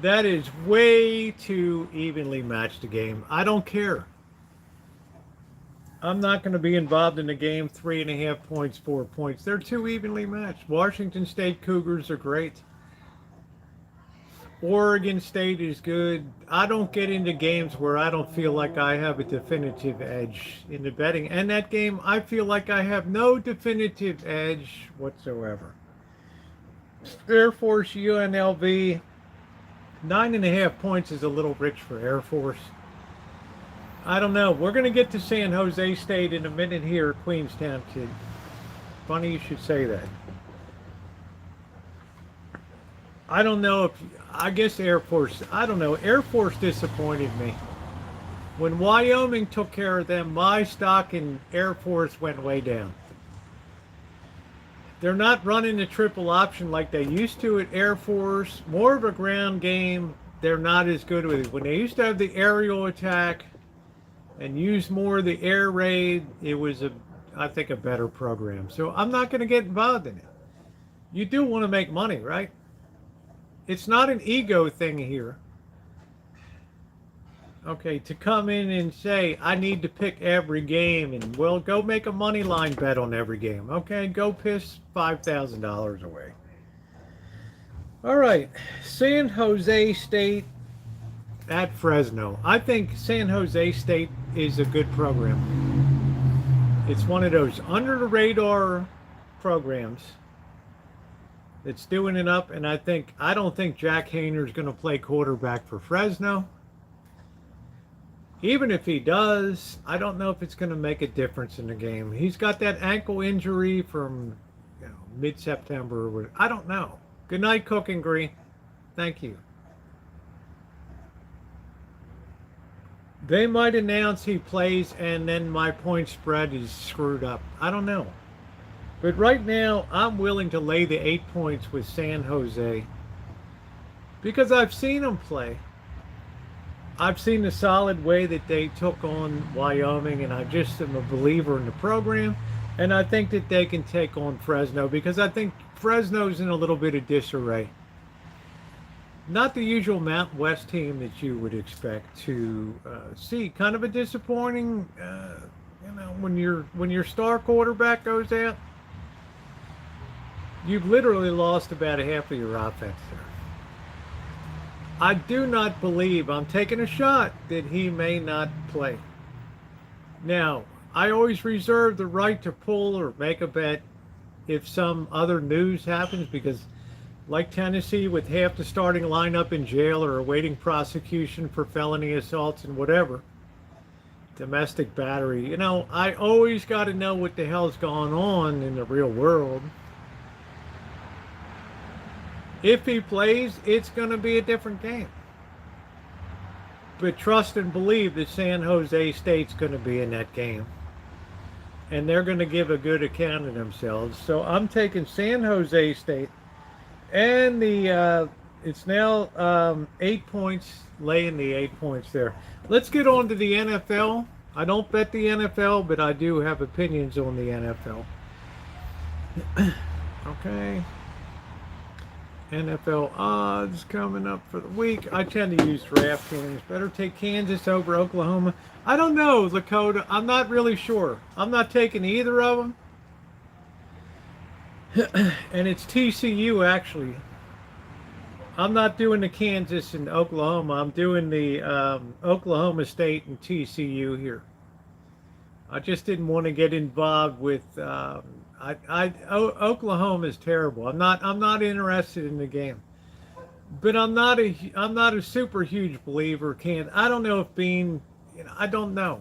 That is way too evenly matched a game. I don't care. I'm not going to be involved in the game. 3.5 points, 4 points. They're too evenly matched. Washington State Cougars are great. Oregon State is good. I don't get into games where I don't feel like I have a definitive edge in the betting. And that game, I feel like I have no definitive edge whatsoever. Air Force UNLV. 9.5 points is a little rich for Air Force. I don't know. We're going to get to San Jose State in a minute here, Queenstown kid. Funny you should say that. I don't know if, I guess Air Force, I don't know. Air Force disappointed me. When Wyoming took care of them, my stock in Air Force went way down. They're not running the triple option like they used to at Air Force. More of a ground game. They're not as good with it. When they used to have the aerial attack and use more of the air raid, it was, I think, a better program. So I'm not going to get involved in it. You do want to make money, right? It's not an ego thing here. Okay, to come in and say, I need to pick every game, and well, go make a money line bet on every game. Okay, go piss $5,000 away. All right, San Jose State at Fresno. I think San Jose State is a good program. It's one of those under the radar programs that's doing it up, and I don't think Jack Hayner is going to play quarterback for Fresno. Even if he does, I don't know if it's going to make a difference in the game. He's got that ankle injury from mid-September. I don't know. Good night, Cook and Green. Thank you. They might announce he plays and then my point spread is screwed up. I don't know. But right now, I'm willing to lay the 8 points with San Jose because I've seen them play. I've seen the solid way that they took on Wyoming, and I just am a believer in the program. And I think that they can take on Fresno because I think Fresno's in a little bit of disarray. Not the usual Mountain West team that you would expect to see. Kind of a disappointing, when your star quarterback goes out, you've literally lost about half of your offense there. I do not believe, I'm taking a shot, that he may not play. Now, I always reserve the right to pull or make a bet if some other news happens because like Tennessee with half the starting lineup in jail or awaiting prosecution for felony assaults and whatever, domestic battery, I always got to know what the hell's going on in the real world. If he plays, it's going to be a different game. But trust and believe that San Jose State's going to be in that game. And they're going to give a good account of themselves. So I'm taking San Jose State. And it's now 8 points, laying the 8 points there. Let's get on to the NFL. I don't bet the NFL, but I do have opinions on the NFL. Okay. NFL odds coming up for the week. I tend to use DraftKings. Better take Kansas over Oklahoma. I don't know, Lakota. I'm not really sure. I'm not taking either of them. And it's TCU, actually. I'm not doing the Kansas and Oklahoma. I'm doing the Oklahoma State and TCU here. I just didn't want to get involved with. Oklahoma is terrible. I'm not interested in the game. But I'm not a super huge believer. I don't know if being, I don't know.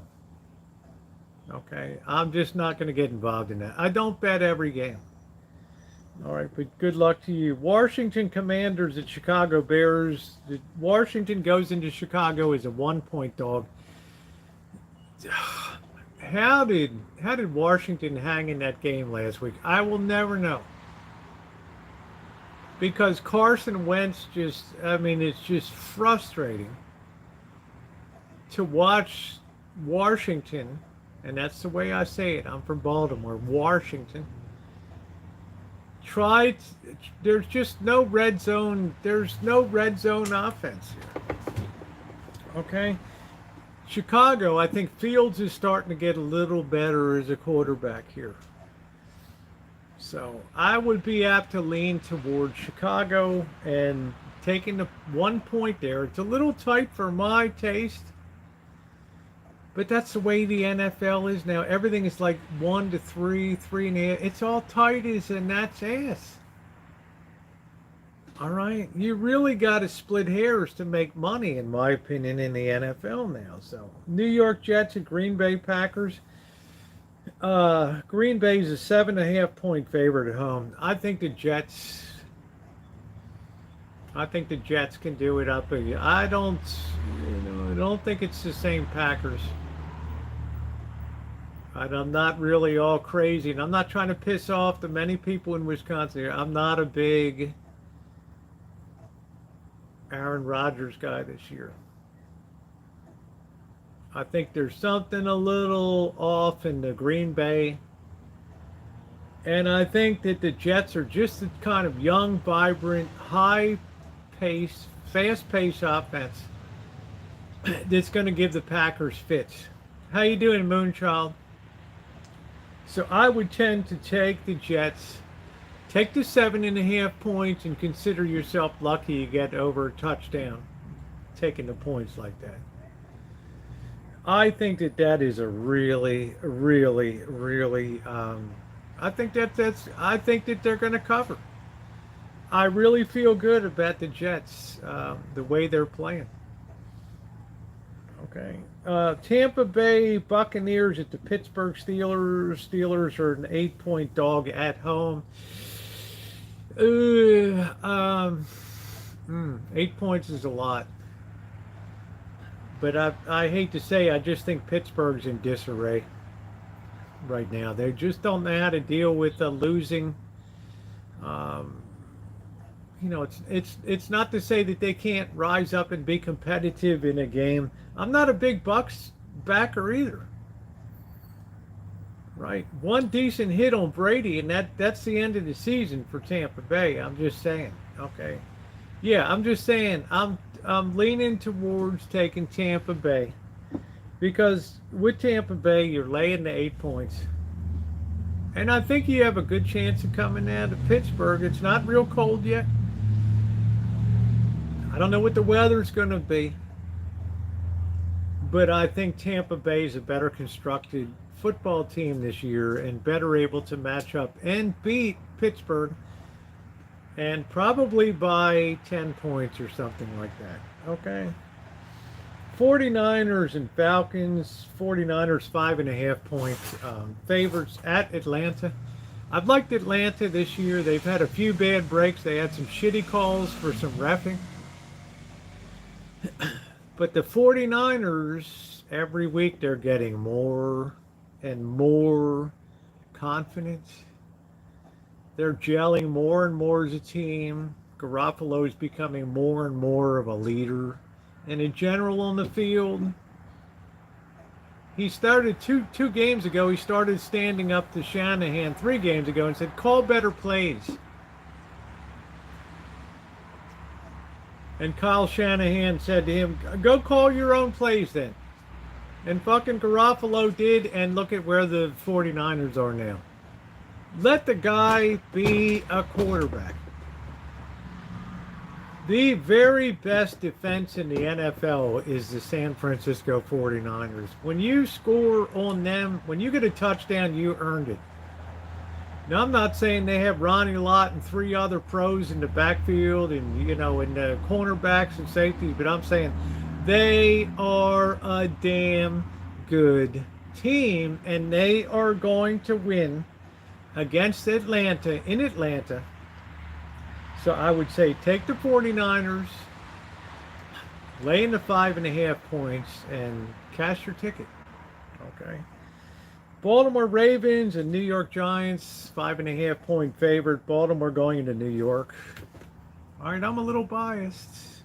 Okay, I'm just not going to get involved in that. I don't bet every game. All right, but good luck to you. Washington Commanders at Chicago Bears. Washington goes into Chicago as a 1-point dog. How did Washington hang in that game last week? I will never know. Because Carson Wentz it's just frustrating to watch Washington, and that's the way I say it. I'm from Baltimore, Washington. There's just no red zone. There's no red zone offense here. Okay? Chicago, I think Fields is starting to get a little better as a quarterback here. So I would be apt to lean towards Chicago and taking the 1 point there. It's a little tight for my taste, but that's the way the NFL is now. Everything is like 1 to 3, 3.5. It's all tight as a gnat's ass. All right, you really got to split hairs to make money, in my opinion, in the NFL now. So New York Jets and Green Bay Packers. Green Bay is a 7.5 point favorite at home. I think the Jets can do it up again. I don't think it's the same Packers. I'm not really all crazy, and I'm not trying to piss off the many people in Wisconsin. I'm not a big Aaron Rodgers guy this year. I think there's something a little off in the Green Bay. And I think that the Jets are just the kind of young, vibrant, high-pace, fast-paced offense that's going to give the Packers fits. How you doing, Moonchild? So I would tend to take the Jets, take the 7.5 points, and consider yourself lucky you get over a touchdown taking the points like that. I think that is a really, really, really. I think that they're going to cover. I really feel good about the Jets, the way they're playing. Okay, Tampa Bay Buccaneers at the Pittsburgh Steelers. Steelers are an 8-point dog at home. 8 points is a lot. But I hate to say, I just think Pittsburgh's in disarray right now. They just don't know how to deal with losing. It's not to say that they can't rise up and be competitive in a game. I'm not a big Bucs backer either. Right, one decent hit on Brady, and that's the end of the season for Tampa Bay. I'm just saying. Okay, yeah, I'm just saying. I'm leaning towards taking Tampa Bay because with Tampa Bay, you're laying the 8 points. And I think you have a good chance of coming out of Pittsburgh. It's not real cold yet. I don't know what the weather's going to be. But I think Tampa Bay is a better constructed football team this year and better able to match up and beat Pittsburgh. And probably by 10 points or something like that. Okay. 49ers and Falcons. 49ers 5.5 point favorites at Atlanta. I've liked Atlanta this year. They've had a few bad breaks. They had some shitty calls for some reffing. But the 49ers, every week they're getting more and more confidence. They're gelling more and more as a team. Garoppolo is becoming more and more of a leader. And in general on the field, He started two games ago. He started standing up to Shanahan 3 games ago and said, "Call better plays." And Kyle Shanahan said to him, "Go call your own plays then." And fucking Garofalo did, and look at where the 49ers are now. Let the guy be a quarterback. The very best defense in the NFL is the San Francisco 49ers. When you score on them, when you get a touchdown, you earned it. Now, I'm not saying they have Ronnie Lott and 3 other pros in the backfield and, in the cornerbacks and safeties, but I'm saying they are a damn good team, and they are going to win against Atlanta in Atlanta. So I would say take the 49ers, lay in the 5.5 points, and cash your ticket. Okay. Baltimore Ravens and New York Giants, 5.5 point favorite. Baltimore going into New York. All right, I'm a little biased.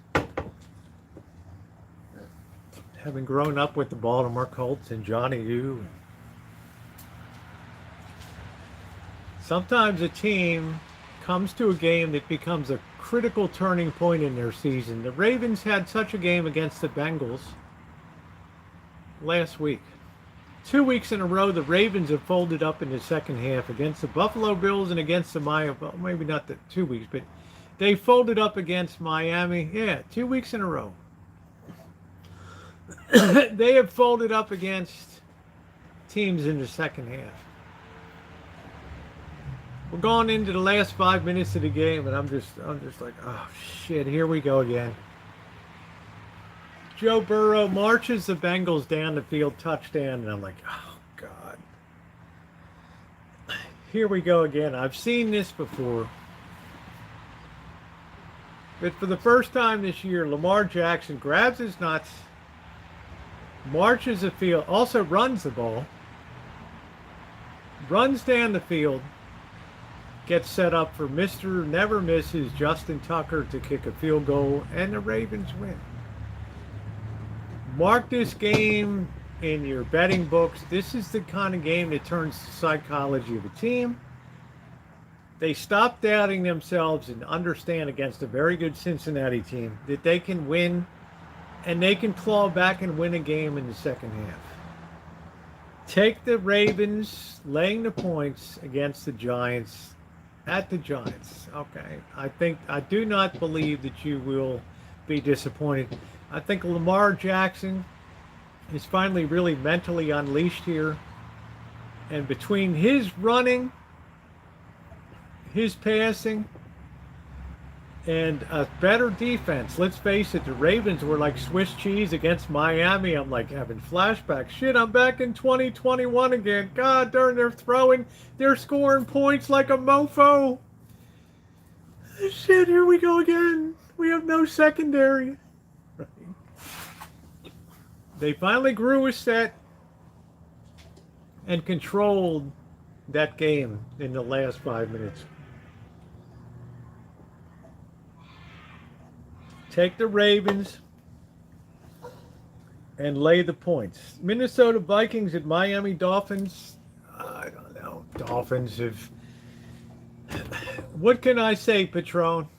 Having grown up with the Baltimore Colts and Johnny U. Sometimes a team comes to a game that becomes a critical turning point in their season. The Ravens had such a game against the Bengals last week. 2 weeks in a row, the Ravens have folded up in the second half against the Buffalo Bills and against the Miami. Well, maybe not the 2 weeks, but they folded up against Miami. Yeah, 2 weeks in a row. They have folded up against teams in the second half. We're going into the last 5 minutes of the game, and I'm just like, oh shit, here we go again. Joe Burrow marches the Bengals down the field, touchdown, and I'm like, oh God. Here we go again. I've seen this before. But for the first time this year, Lamar Jackson grabs his nuts, marches the field, also runs the ball, runs down the field, gets set up for Mr. Never Misses Justin Tucker to kick a field goal, and the Ravens win. Mark this game in your betting books. This is the kind of game that turns the psychology of a team. They stop doubting themselves and understand against a very good Cincinnati team that they can win, and they can claw back and win a game in the second half. Take the Ravens laying the points against the Giants at the Giants. Okay. I do not believe that you will be disappointed. I think Lamar Jackson is finally really mentally unleashed here. And between his running, his passing, and a better defense. Let's face it, the Ravens were like Swiss cheese against Miami. I'm like having flashbacks. Shit, I'm back in 2021 again. God darn, they're scoring points like a mofo. Shit, here we go again. We have no secondary. They finally grew a set and controlled that game in the last 5 minutes. Take the Ravens and lay the points. Minnesota Vikings at Miami Dolphins. I don't know. Dolphins have... What can I say, Patron?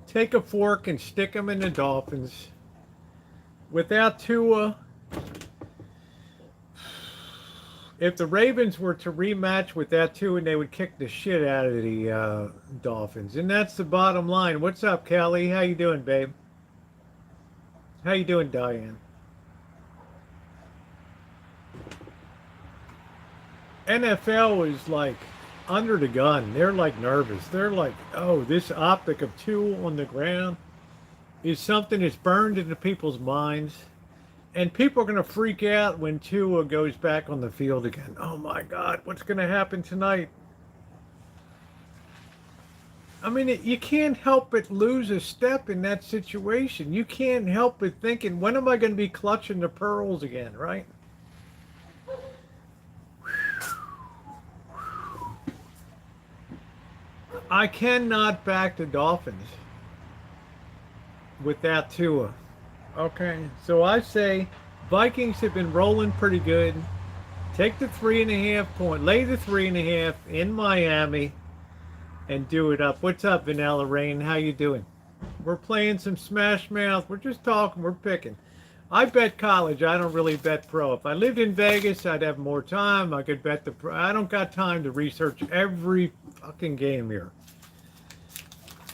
Take a fork and stick them in the Dolphins. Without Tua... If the Ravens were to rematch with that Tua, they would kick the shit out of the Dolphins. And that's the bottom line. What's up, Kelly? How you doing, babe? How you doing, Diane? NFL is like under the gun. They're like nervous. They're like, oh, this optic of Tua on the ground is something that's burned into people's minds. And people are going to freak out when Tua goes back on the field again. Oh my God, what's going to happen tonight? I mean, you can't help but lose a step in that situation. You can't help but thinking, when am I going to be clutching the pearls again, right? I cannot back the Dolphins without Tua. Okay, so I say Vikings have been rolling pretty good. Take the 3.5 point, lay the 3.5 in Miami, and do it up. What's up, Vanilla Rain? How you doing? We're playing some Smash Mouth. We're just talking. We're picking. I bet college. I don't really bet pro. If I lived in Vegas, I'd have more time. I could bet the pro. I don't got time to research every fucking game here.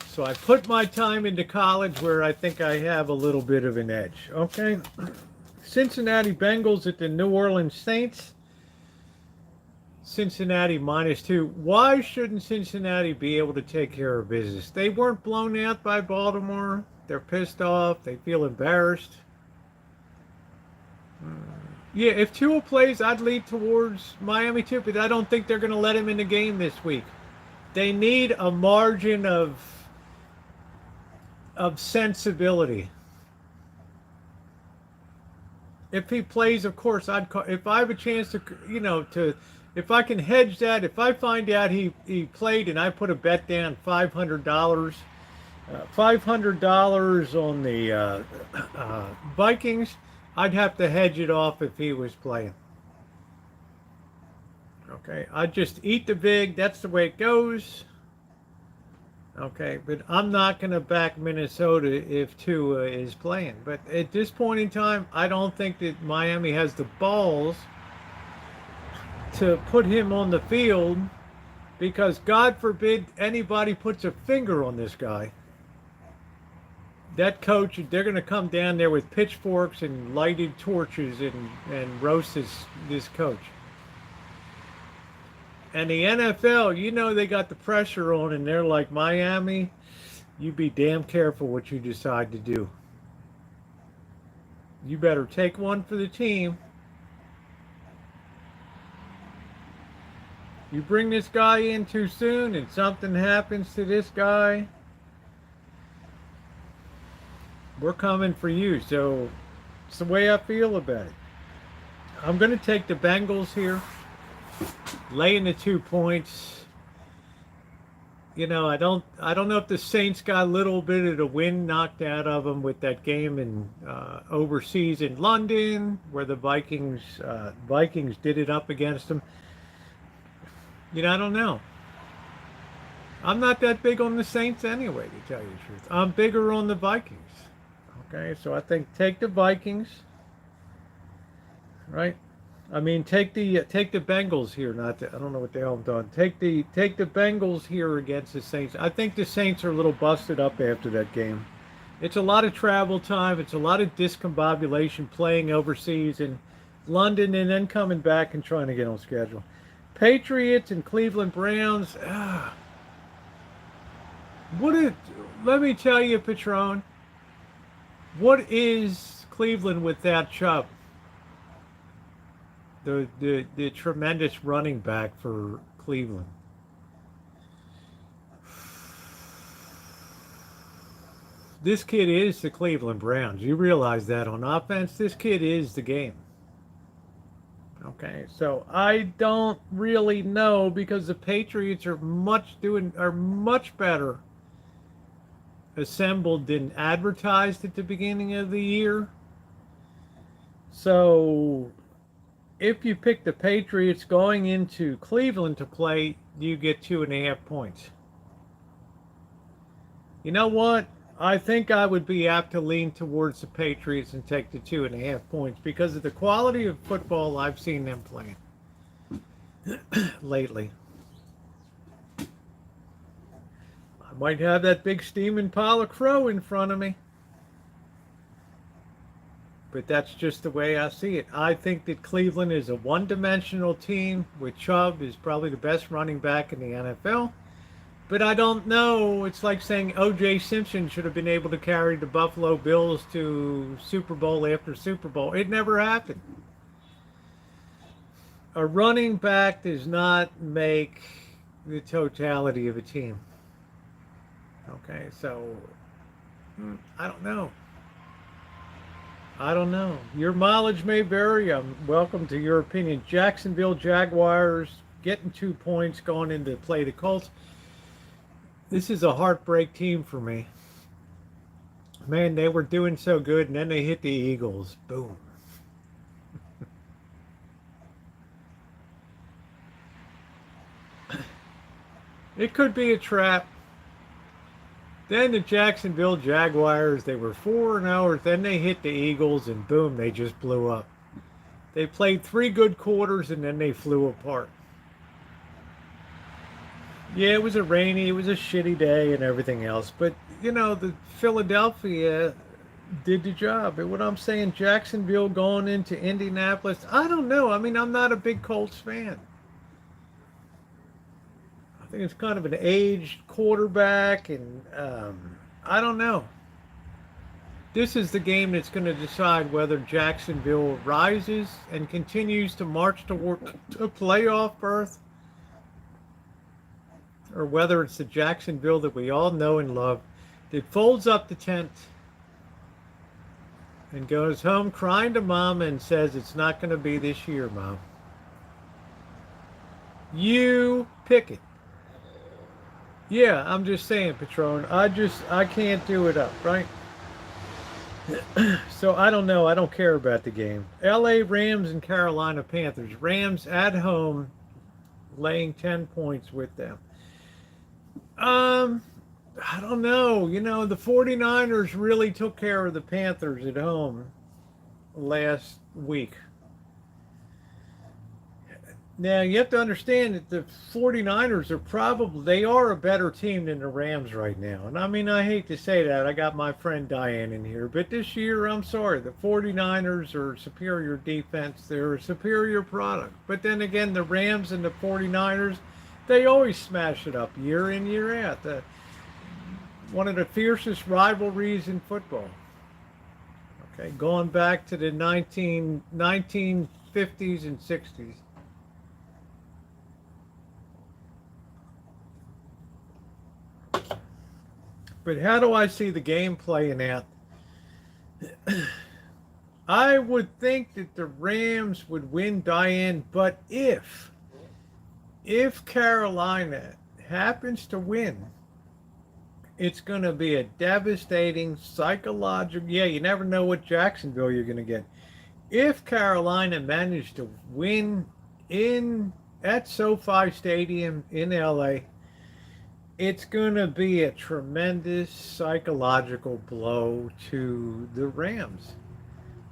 So I put my time into college where I think I have a little bit of an edge. Okay. Cincinnati Bengals at the New Orleans Saints. Cincinnati -2. Why shouldn't Cincinnati be able to take care of business? They weren't blown out by Baltimore. They're pissed off. They feel embarrassed. Yeah, if Tua plays, I'd lead towards Miami too, but I don't think they're going to let him in the game this week. They need a margin of sensibility. If he plays, of course, if I have a chance to, if I can hedge that, if I find out he played and I put a bet down $500, $500 on the Vikings, I'd have to hedge it off if he was playing. Okay, I'd just eat the vig. That's the way it goes. Okay, but I'm not going to back Minnesota if Tua is playing. But at this point in time, I don't think that Miami has the balls to put him on the field because God forbid anybody puts a finger on this guy. That coach, they're going to come down there with pitchforks and lighted torches and roast this coach. And the NFL, they got the pressure on, and they're like, Miami, you be damn careful what you decide to do. You better take one for the team. You bring this guy in too soon and something happens to this guy, we're coming for you. So it's the way I feel about it. I'm going to take the Bengals here. Laying the 2 points. I don't know if the Saints got a little bit of the wind knocked out of them with that game in overseas in London, where the Vikings did it up against them. I don't know. I'm not that big on the Saints anyway, to tell you the truth. I'm bigger on the Vikings. Okay, so I think take the Vikings. Right? I mean, take the Bengals here. I don't know what the hell I'm doing. Take the Bengals here against the Saints. I think the Saints are a little busted up after that game. It's a lot of travel time. It's a lot of discombobulation playing overseas in London and then coming back and trying to get on schedule. Patriots and Cleveland Browns. Let me tell you, Patron. What is Cleveland without Chubb? The tremendous running back for Cleveland. This kid is the Cleveland Browns. You realize that on offense, this kid is the game. Okay, so I don't really know because the Patriots are much better assembled than advertised at the beginning of the year. So if you pick the Patriots going into Cleveland to play, you get 2.5 points. You know what? I think I would be apt to lean towards the Patriots and take the 2.5 points because of the quality of football I've seen them playing lately. I might have that big steaming pile of crow in front of me. But that's just the way I see it. I think that Cleveland is a one-dimensional team with Chubb is probably the best running back in the NFL. But I don't know. It's like saying O.J. Simpson should have been able to carry the Buffalo Bills to Super Bowl after Super Bowl. It never happened. A running back does not make the totality of a team. Okay, so I don't know. I don't know. Your mileage may vary. I'm welcome to your opinion. Jacksonville Jaguars getting 2 points going into play the Colts. This is a heartbreak team for me. Man, they were doing so good, and then they hit the Eagles. Boom. It could be a trap. Then the Jacksonville Jaguars, they were 4-0. Then they hit the Eagles, and boom, they just blew up. They played 3 good quarters, and then they flew apart. Yeah, it was it was a shitty day and everything else. But, the Philadelphia did the job. And what I'm saying, Jacksonville going into Indianapolis, I don't know. I mean, I'm not a big Colts fan. I think it's kind of an aged quarterback, and I don't know. This is the game that's going to decide whether Jacksonville rises and continues to march toward a playoff berth, or whether it's the Jacksonville that we all know and love that folds up the tent and goes home crying to mom and says, it's not going to be this year, Mom. You pick it. Yeah, I'm just saying, Patron. I can't do it up, right? So I don't know. I don't care about the game. LA Rams and Carolina Panthers. Rams at home, laying 10 points with them. I don't know. The 49ers really took care of the Panthers at home last week. Now, you have to understand that the 49ers they are a better team than the Rams right now. And I mean, I hate to say that. I got my friend Diane in here. But this year, I'm sorry, the 49ers are superior defense. They're a superior product. But then again, the Rams and the 49ers, they always smash it up year in, year out. One of the fiercest rivalries in football. Okay, going back to the 1950s and 60s. But how do I see the game playing out? I would think that the Rams would win, Diane, but if Carolina happens to win, it's going to be a devastating psychological. Yeah, you never know what Jacksonville you're going to get. If Carolina managed to win at SoFi Stadium in LA, it's going to be a tremendous psychological blow to the Rams.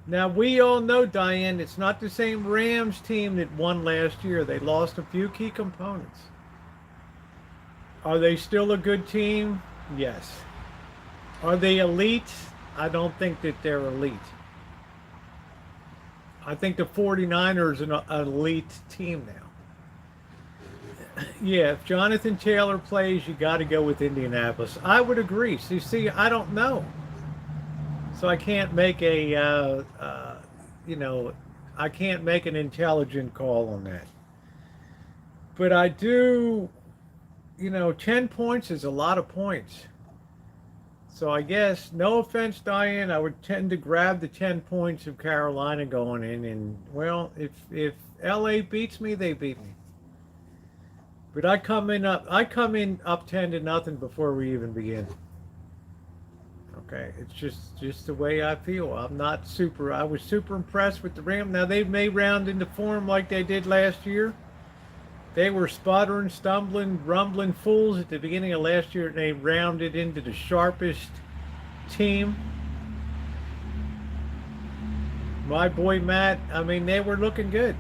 Now, we all know, Diane, it's not the same Rams team that won last year. They lost a few key components. Are they still a good team? Yes. Are they elite? I don't think that they're elite. I think the 49ers are an elite team now. Yeah, if Jonathan Taylor plays, you got to go with Indianapolis. I would agree. So you see, I don't know. So I can't make I can't make an intelligent call on that. But I do, 10 points is a lot of points. So I guess, no offense, Diane, I would tend to grab the 10 points of Carolina going in. And, well, if LA beats me, they beat me. But I come in up 10-0 before we even begin. Okay, it's just the way I feel. I was super impressed with the Rams. Now they may round into form like they did last year. They were sputtering, stumbling, rumbling fools at the beginning of last year, and they rounded into the sharpest team. My boy Matt, I mean, they were looking good.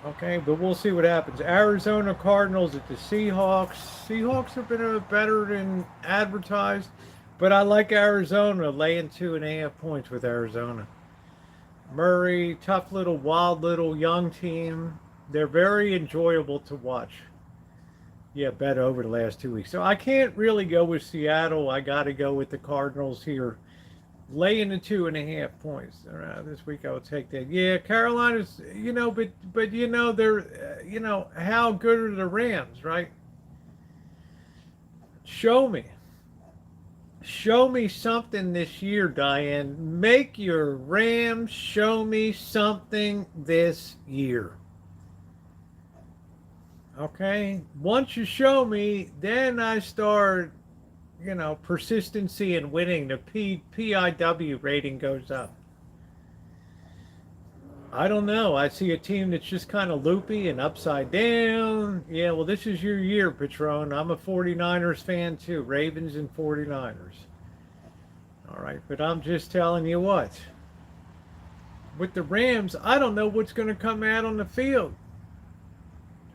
Okay, but we'll see what happens. Arizona Cardinals at the Seahawks. Seahawks have been better than advertised, but I like Arizona, laying 2.5 points with Arizona. Murray, tough little, wild little young team. They're very enjoyable to watch. Yeah, bet over the last 2 weeks. So I can't really go with Seattle. I got to go with the Cardinals here. Laying the 2.5 points. This week I will take that. Yeah, Carolina's, but they're, how good are the Rams, right? Show me something this year, Diane. Make your Rams show me something this year. Okay? Once you show me, then I start, persistency in winning. The PIW rating goes up. I don't know. I see a team that's just kind of loopy and upside down. Yeah, well, this is your year, Patron. I'm a 49ers fan too. Ravens and 49ers. All right, but I'm just telling you what. With the Rams, I don't know what's going to come out on the field.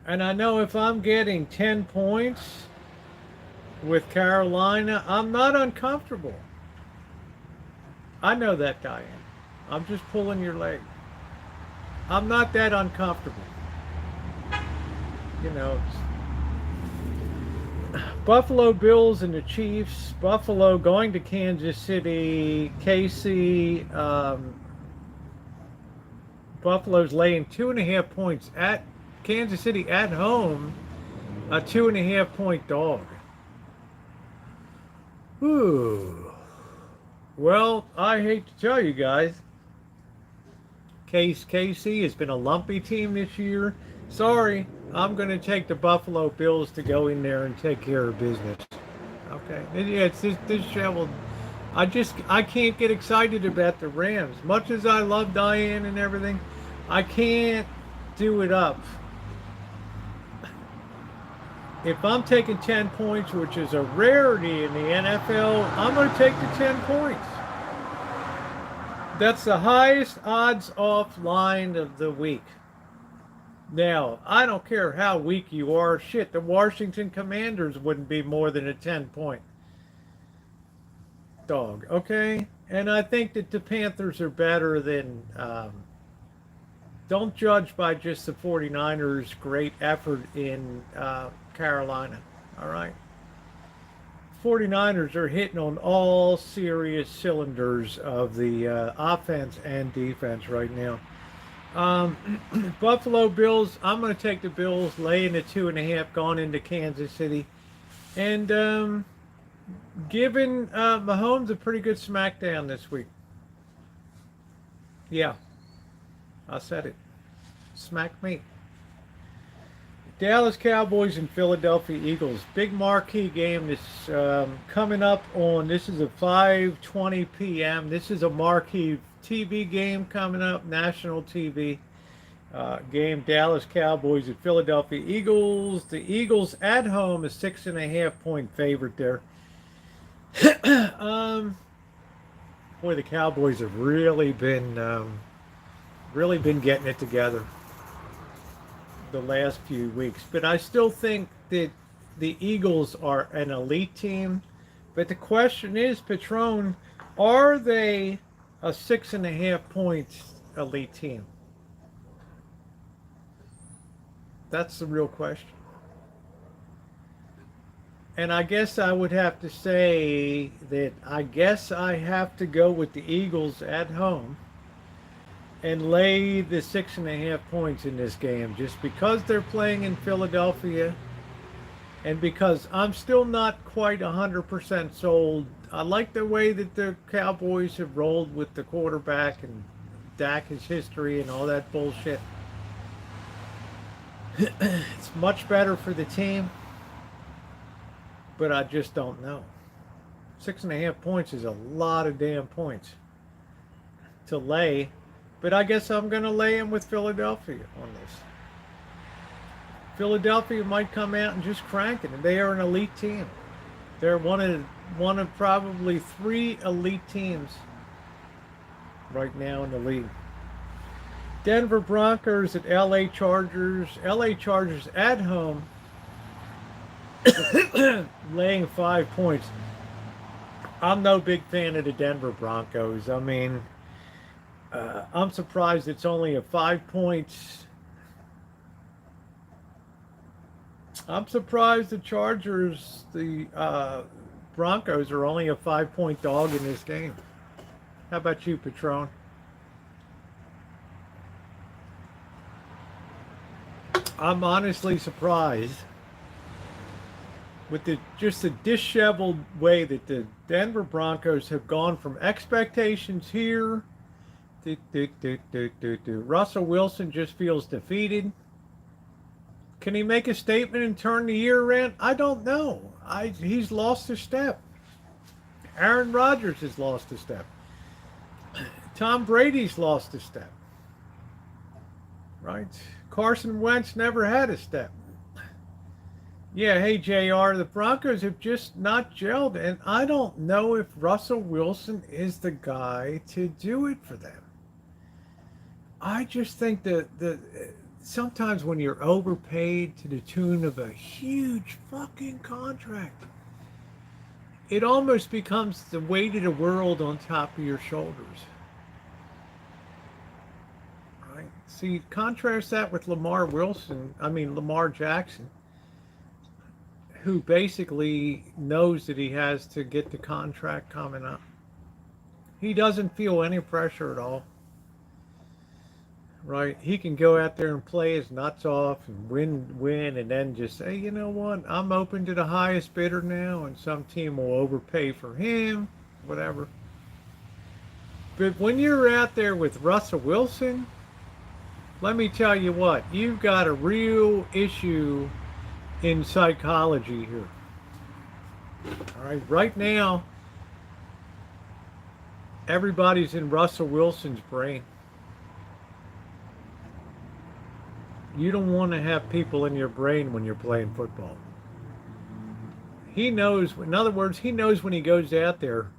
And I know if I'm getting 10 points with Carolina, I'm not uncomfortable. I know that, Diane. I'm just pulling your leg. I'm not that uncomfortable. You know, Buffalo Bills and the Chiefs. Buffalo going to Kansas City. KC. Buffalo's laying 2.5 points at Kansas City at home. A 2.5 point dog. Ooh. Well, I hate to tell you guys. KC has been a lumpy team this year. Sorry, I'm going to take the Buffalo Bills to go in there and take care of business. Okay, yeah, it's this shovel. I can't get excited about the Rams. Much as I love Diane and everything, I can't do it up. If I'm taking 10 points, which is a rarity in the NFL, I'm going to take the 10 points. That's the highest odds off line of the week. Now, I don't care how weak you are. Shit, the Washington Commanders wouldn't be more than a 10-point dog, okay? And I think that the Panthers are better than... don't judge by just the 49ers' great effort in Carolina, all right? 49ers are hitting on all serious cylinders of the offense and defense right now. Buffalo Bills, I'm going to take the Bills, laying the 2.5, going into Kansas City. And giving Mahomes a pretty good smackdown this week. Yeah, I said it. Smack me. Dallas Cowboys and Philadelphia Eagles. Big marquee game that's coming up on, this is a 5:20 p.m. This is a marquee TV game coming up, national TV game. Dallas Cowboys and Philadelphia Eagles. The Eagles at home, a 6.5-point favorite there. Boy, the Cowboys have really been getting it together the last few weeks, but I still think that the Eagles are an elite team. But the question is, Patron, are they a 6.5-point elite team? That's the real question. And I guess I would have to say that I guess I have to go with the Eagles at home and lay the 6.5 points in this game, just because they're playing in Philadelphia and because I'm still not quite 100% sold. I like the way that the Cowboys have rolled with the quarterback and Dak, his history and all that bullshit. It's much better for the team, but I just don't know. 6.5 points is a lot of damn points to lay. But I guess I'm going to lay him with Philadelphia on this. Philadelphia might come out and just crank it, and they are an elite team. They're one of probably 3 elite teams right now in the league. Denver Broncos at LA Chargers. LA Chargers at home, laying 5 points. I'm no big fan of the Denver Broncos. I mean, I'm surprised it's only a 5 points. I'm surprised the Chargers, the Broncos are only a 5-point dog in this game. How about you, Patron? I'm honestly surprised with just the disheveled way that the Denver Broncos have gone from expectations here. Russell Wilson just feels defeated. Can he make a statement and turn the year around? I don't know. He's lost a step. Aaron Rodgers has lost a step. Tom Brady's lost a step. right? Carson Wentz never had a step. Yeah, hey JR, the Broncos have just not gelled, and I don't know if Russell Wilson is the guy to do it for them. I just think that sometimes when you're overpaid to the tune of a huge fucking contract, it almost becomes the weight of the world on top of your shoulders. Right? See, contrast that with Lamar Jackson, who basically knows that he has to get the contract coming up. He doesn't feel any pressure at all. Right? He can go out there and play his nuts off and win, and then just say, you know what, I'm open to the highest bidder now, and some team will overpay for him, whatever. But when you're out there with Russell Wilson, let me tell you what, you've got a real issue in psychology here. All right, right now, everybody's in Russell Wilson's brain. You don't want to have people in your brain when you're playing football. He knows, in other words, he knows when he goes out there.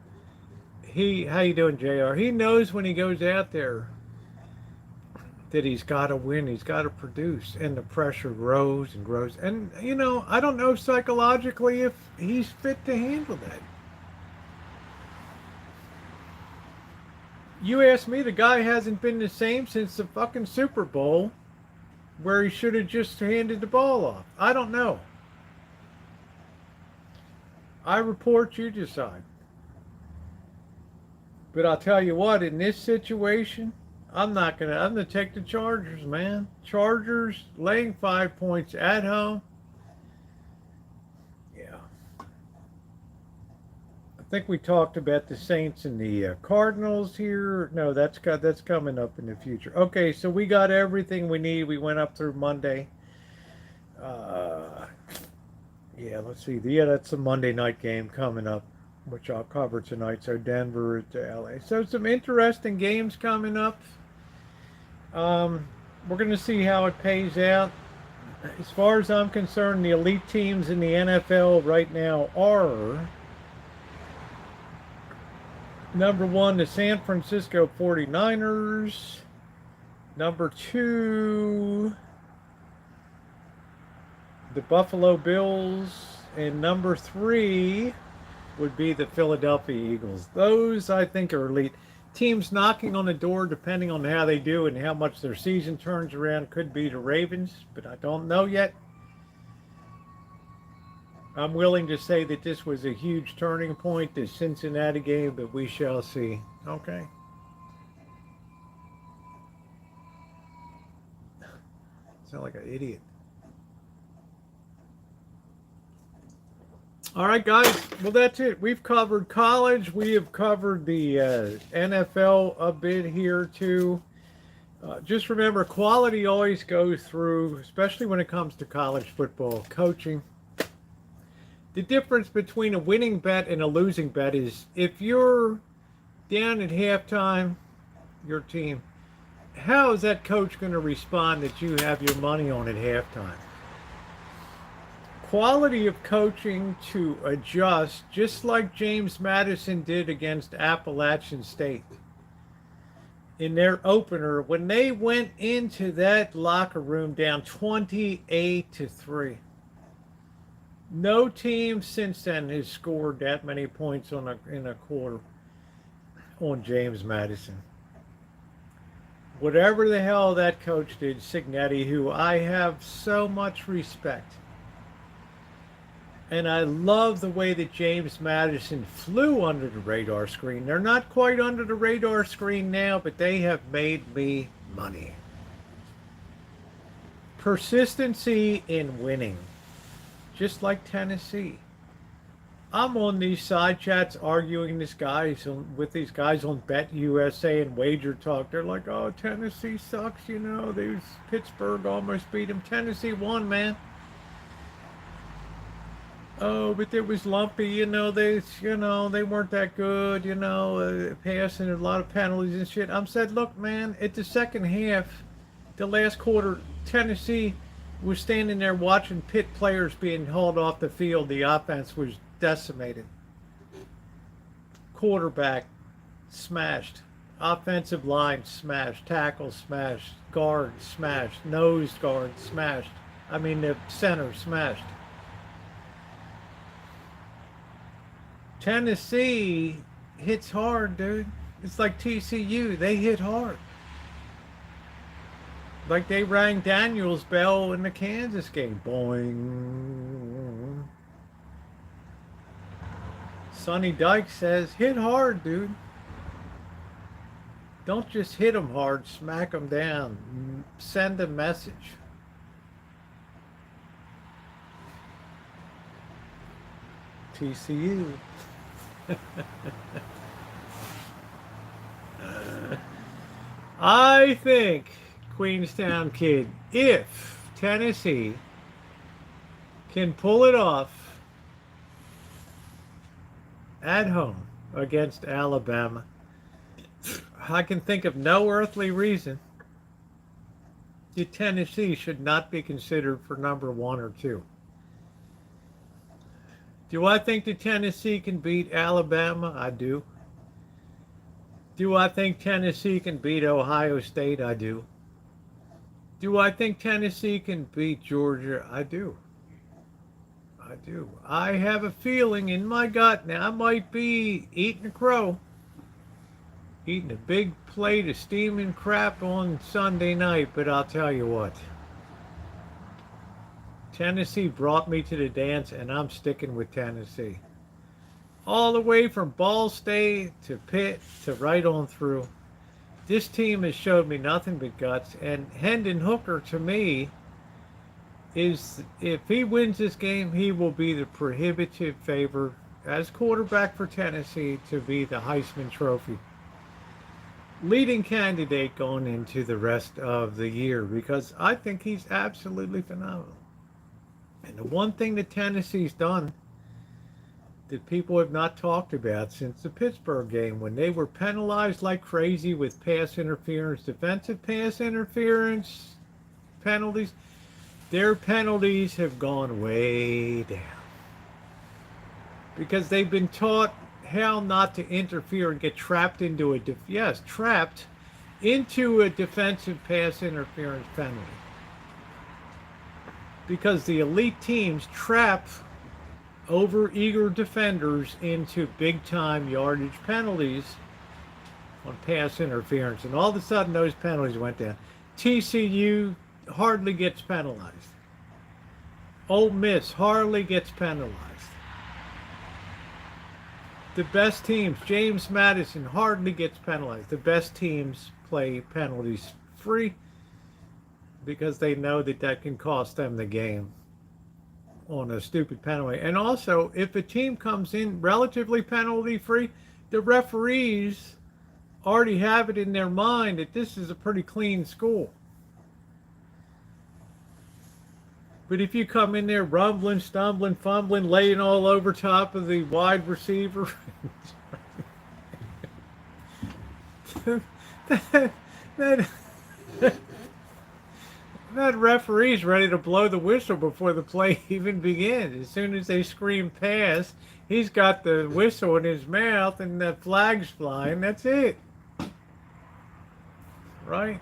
How you doing, JR? He knows when he goes out there that he's got to win, he's got to produce, and the pressure grows and grows. And, I don't know psychologically if he's fit to handle that. You ask me, the guy hasn't been the same since the fucking Super Bowl, where he should have just handed the ball off. I don't know. I report, you decide. But I'll tell you what, in this situation, I'm gonna take the Chargers, man. Chargers laying 5 points at home. Yeah. I think we talked about the Saints and the Cardinals here. No, that's coming up in the future. Okay, so we got everything we need. We went up through Monday. Yeah, let's see. Yeah, that's a Monday night game coming up, which I'll cover tonight. So Denver to LA. So some interesting games coming up. We're going to see how it pays out. As far as I'm concerned, the elite teams in the NFL right now are number 1, the San Francisco 49ers. Number 2, the Buffalo Bills. And number 3 would be the Philadelphia Eagles. Those, I think, are elite. Teams knocking on the door, depending on how they do and how much their season turns around, could be the Ravens, but I don't know yet. I'm willing to say that this was a huge turning point, this Cincinnati game, but we shall see. Okay. Sound like an idiot. All right, guys. Well, that's it. We've covered college. We have covered the NFL a bit here, too. Just remember, quality always goes through, especially when it comes to college football coaching. The difference between a winning bet and a losing bet is if you're down at halftime, your team, how is that coach going to respond that you have your money on at halftime? Quality of coaching to adjust, just like James Madison did against Appalachian State. In their opener, when they went into that locker room down 28-3. No team since then has scored that many points in a quarter on James Madison. Whatever the hell that coach did, Signetti, who I have so much respect. And I love the way that James Madison flew under the radar screen. They're not quite under the radar screen now, but they have made me money. Persistency in winning. Just like Tennessee. I'm on these side chats arguing with these guys on Bet USA and Wager Talk. They're like, oh, Tennessee sucks, Pittsburgh almost beat them. Tennessee won, man. Oh, but it was lumpy, they weren't that good, passing a lot of penalties and shit. I'm said, look, man, at the second half, The last quarter, Tennessee was standing there watching Pitt players being hauled off the field. The offense was decimated. Quarterback smashed. Offensive line smashed. Tackle smashed. Guard smashed. Nose guard smashed. I mean, the center smashed. Tennessee hits hard, dude. It's like TCU. They hit hard. Like they rang Daniel's bell in the Kansas game. Boing. Sonny Dyke says, hit hard, dude. Don't just hit them hard, smack them down. Send a message. TCU. I think, Queenstown Kid, if Tennessee can pull it off at home against Alabama, I can think of no earthly reason that Tennessee should not be considered for number 1 or 2. Do I think that Tennessee can beat Alabama? I do. Do I think Tennessee can beat Ohio State? I do. Do I think Tennessee can beat Georgia? I do. I do. I have a feeling in my gut. Now, I might be eating a crow, eating a big plate of steaming crap on Sunday night, but I'll tell you what. Tennessee brought me to the dance, and I'm sticking with Tennessee. All the way from Ball State to Pitt to right on through. This team has showed me nothing but guts, and Hendon Hooker, to me, is, if he wins this game, he will be the prohibitive favorite as quarterback for Tennessee to be the Heisman Trophy leading candidate going into the rest of the year, because I think he's absolutely phenomenal. And the one thing that Tennessee's done that people have not talked about since the Pittsburgh game, when they were penalized like crazy with pass interference, defensive pass interference penalties, their penalties have gone way down. Because they've been taught how not to interfere and get trapped into a, trapped into a defensive pass interference penalty. Because the elite teams trap over-eager defenders into big-time yardage penalties on pass interference. And all of a sudden, those penalties went down. TCU hardly gets penalized. Ole Miss hardly gets penalized. The best teams, James Madison hardly gets penalized. The best teams play penalties free because they know that that can cost them the game on a stupid penalty. And also, if a team comes in relatively penalty free, the referees already have it in their mind that this is a pretty clean school. But if you come in there rumbling, stumbling, fumbling, laying all over top of the wide receiver, that referee's ready to blow the whistle before the play even begins. As soon as they scream pass, he's got the whistle in his mouth and the flag's flying. That's it. Right?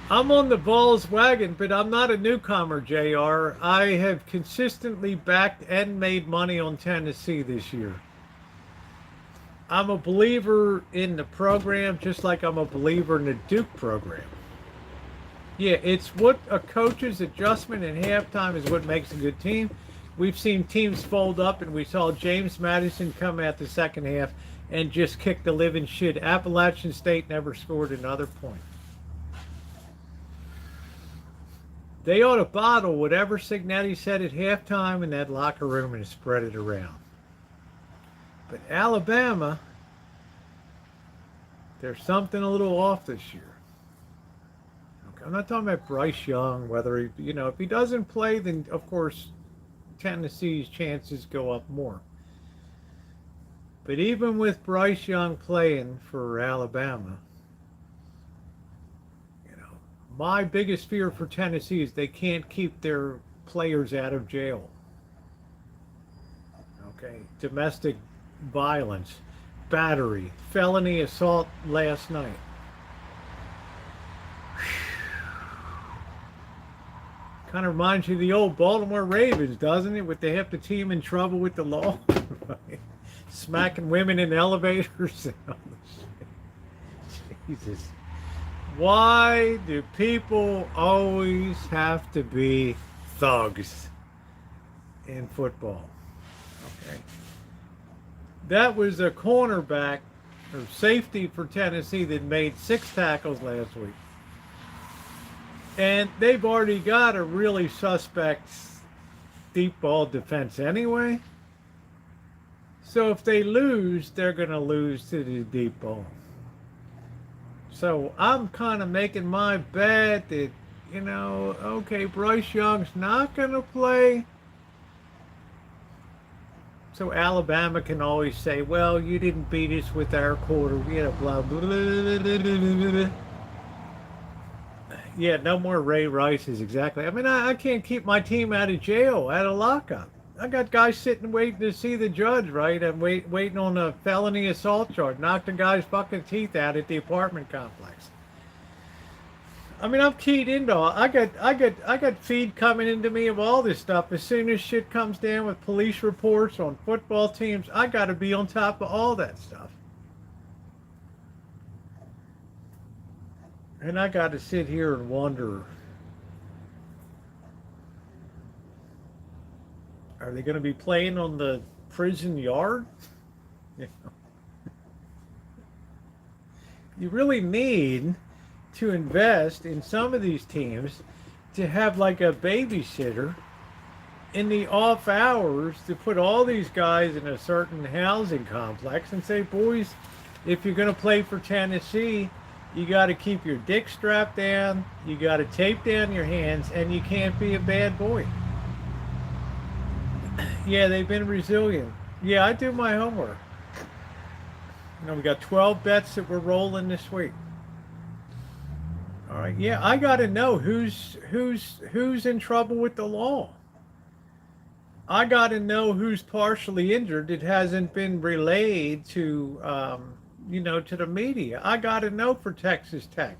I'm on the Vols wagon, but I'm not a newcomer, JR. I have consistently backed and made money on Tennessee this year. I'm a believer in the program, just like I'm a believer in the Duke program. Yeah, it's what a coach's adjustment in halftime is what makes a good team. We've seen teams fold up, and we saw James Madison come out the second half and just kick the living shit. Appalachian State never scored another point. They ought to bottle whatever Signetti said at halftime in that locker room and spread it around. But Alabama, there's something a little off this year. Okay, I'm not talking about Bryce Young, whether he, if he doesn't play, then of course Tennessee's chances go up more. But even with Bryce Young playing for Alabama, you know, my biggest fear for Tennessee is they can't keep their players out of jail. Okay, domestic violence, battery, felony assault last night. Kind of reminds you of the old Baltimore Ravens, doesn't it? With they have the team in trouble with the law, smacking women in elevators. Jesus, why do people always have to be thugs in football? Okay, that was a cornerback or safety for Tennessee that made 6 tackles last week. And they've already got a really suspect deep ball defense anyway. So if they lose, they're going to lose to the deep ball. So I'm kind of making my bet that, you know, okay, Bryce Young's not going to play. So Alabama can always say, well, you didn't beat us with our quarter, you know, blah, blah, blah, blah, blah, blah, blah. Yeah, no more Ray Rices, exactly. I mean, I can't keep my team out of jail, out of lockup. I got guys sitting waiting to see the judge, right? I'm waiting on a felony assault charge. Knock the guy's fucking teeth out at the apartment complex. I mean, I'm keyed into all. I got feed coming into me of all this stuff. As soon as shit comes down with police reports on football teams, I got to be on top of all that stuff. And I got to sit here and wonder, are they going to be playing on the prison yard? You know? You really need to invest in some of these teams to have like a babysitter in the off hours to put all these guys in a certain housing complex and say, boys, if you're going to play for Tennessee, you got to keep your dick strapped down, you got to tape down your hands, and you can't be a bad boy. Yeah, they've been resilient. Yeah, I do my homework. You know, we got 12 bets that we're rolling this week. All right, yeah, I got to know who's in trouble with the law. I got to know who's partially injured that hasn't been relayed to you know, to the media. I got to know for Texas Tech,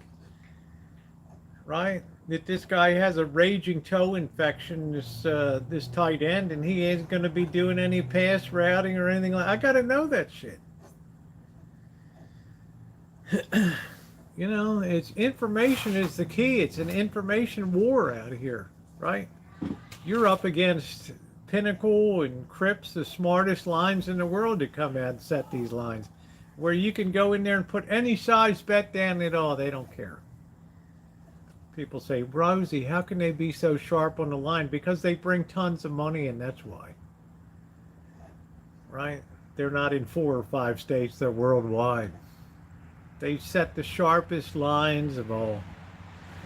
right? That this guy has a raging toe infection, this tight end, and he ain't going to be doing any pass routing or anything like. I got to know that shit. You know, it's information is the key. It's an information war out here, right? You're up against Pinnacle and Cripps, the smartest lines in the world to come out and set these lines, where you can go in there and put any size bet down at all. They don't care. People say, Rosie, how can they be so sharp on the line? Because they bring tons of money in, that's why. Right? They're not in 4 or 5 states, they're worldwide. They set the sharpest lines of all.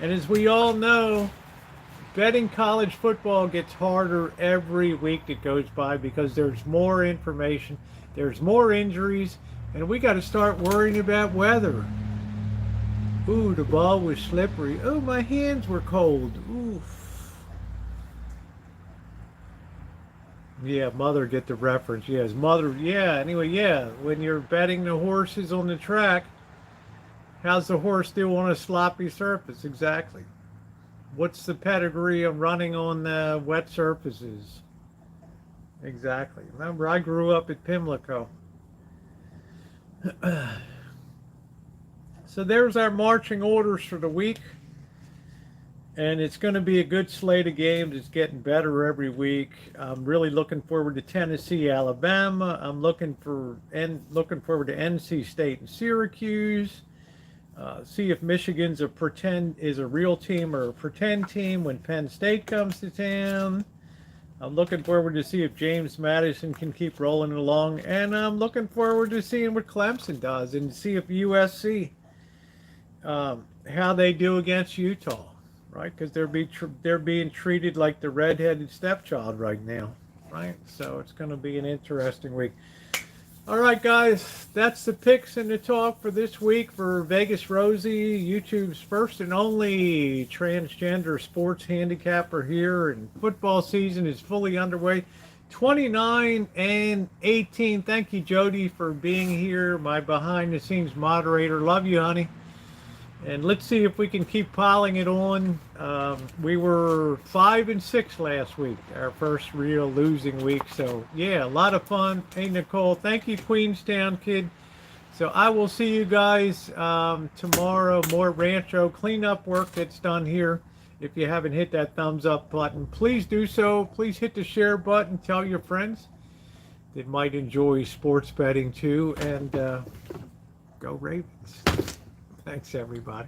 And as we all know, betting college football gets harder every week that goes by because there's more information, there's more injuries, and we got to start worrying about weather. Ooh, the ball was slippery. Oh, my hands were cold. Oof. Yeah, mother get the reference. Yes, mother. Yeah, anyway, yeah. When you're betting the horses on the track, how's the horse do on a sloppy surface? Exactly. What's the pedigree of running on wet surfaces? Exactly. Remember, I grew up at Pimlico. So there's our marching orders for the week. And it's going to be a good slate of games. It's getting better every week. I'm really looking forward to Tennessee, Alabama. I'm looking forward to NC State and Syracuse. See if Michigan's is a real team or a pretend team when Penn State comes to town. I'm looking forward to see if James Madison can keep rolling along, and I'm looking forward to seeing what Clemson does and see if USC how they do against Utah, right? Because they're being treated like the redheaded stepchild right now, right? So it's going to be an interesting week. All right, guys, that's the picks and the talk for this week for Vegas Rosie, YouTube's first and only transgender sports handicapper here, and football season is fully underway. 29 and 18. Thank you, Jody, for being here, my behind-the-scenes moderator. Love you, honey. And let's see if we can keep piling it on. We were 5-6 last week, our first real losing week. So yeah, a lot of fun. Hey, Nicole, thank you, Queenstown kid. So I will see you guys tomorrow. More Rancho cleanup work that's done here. If you haven't hit that thumbs up button, please do so. Please hit the share button. Tell your friends that might enjoy sports betting too. And go Ravens. Thanks, everybody.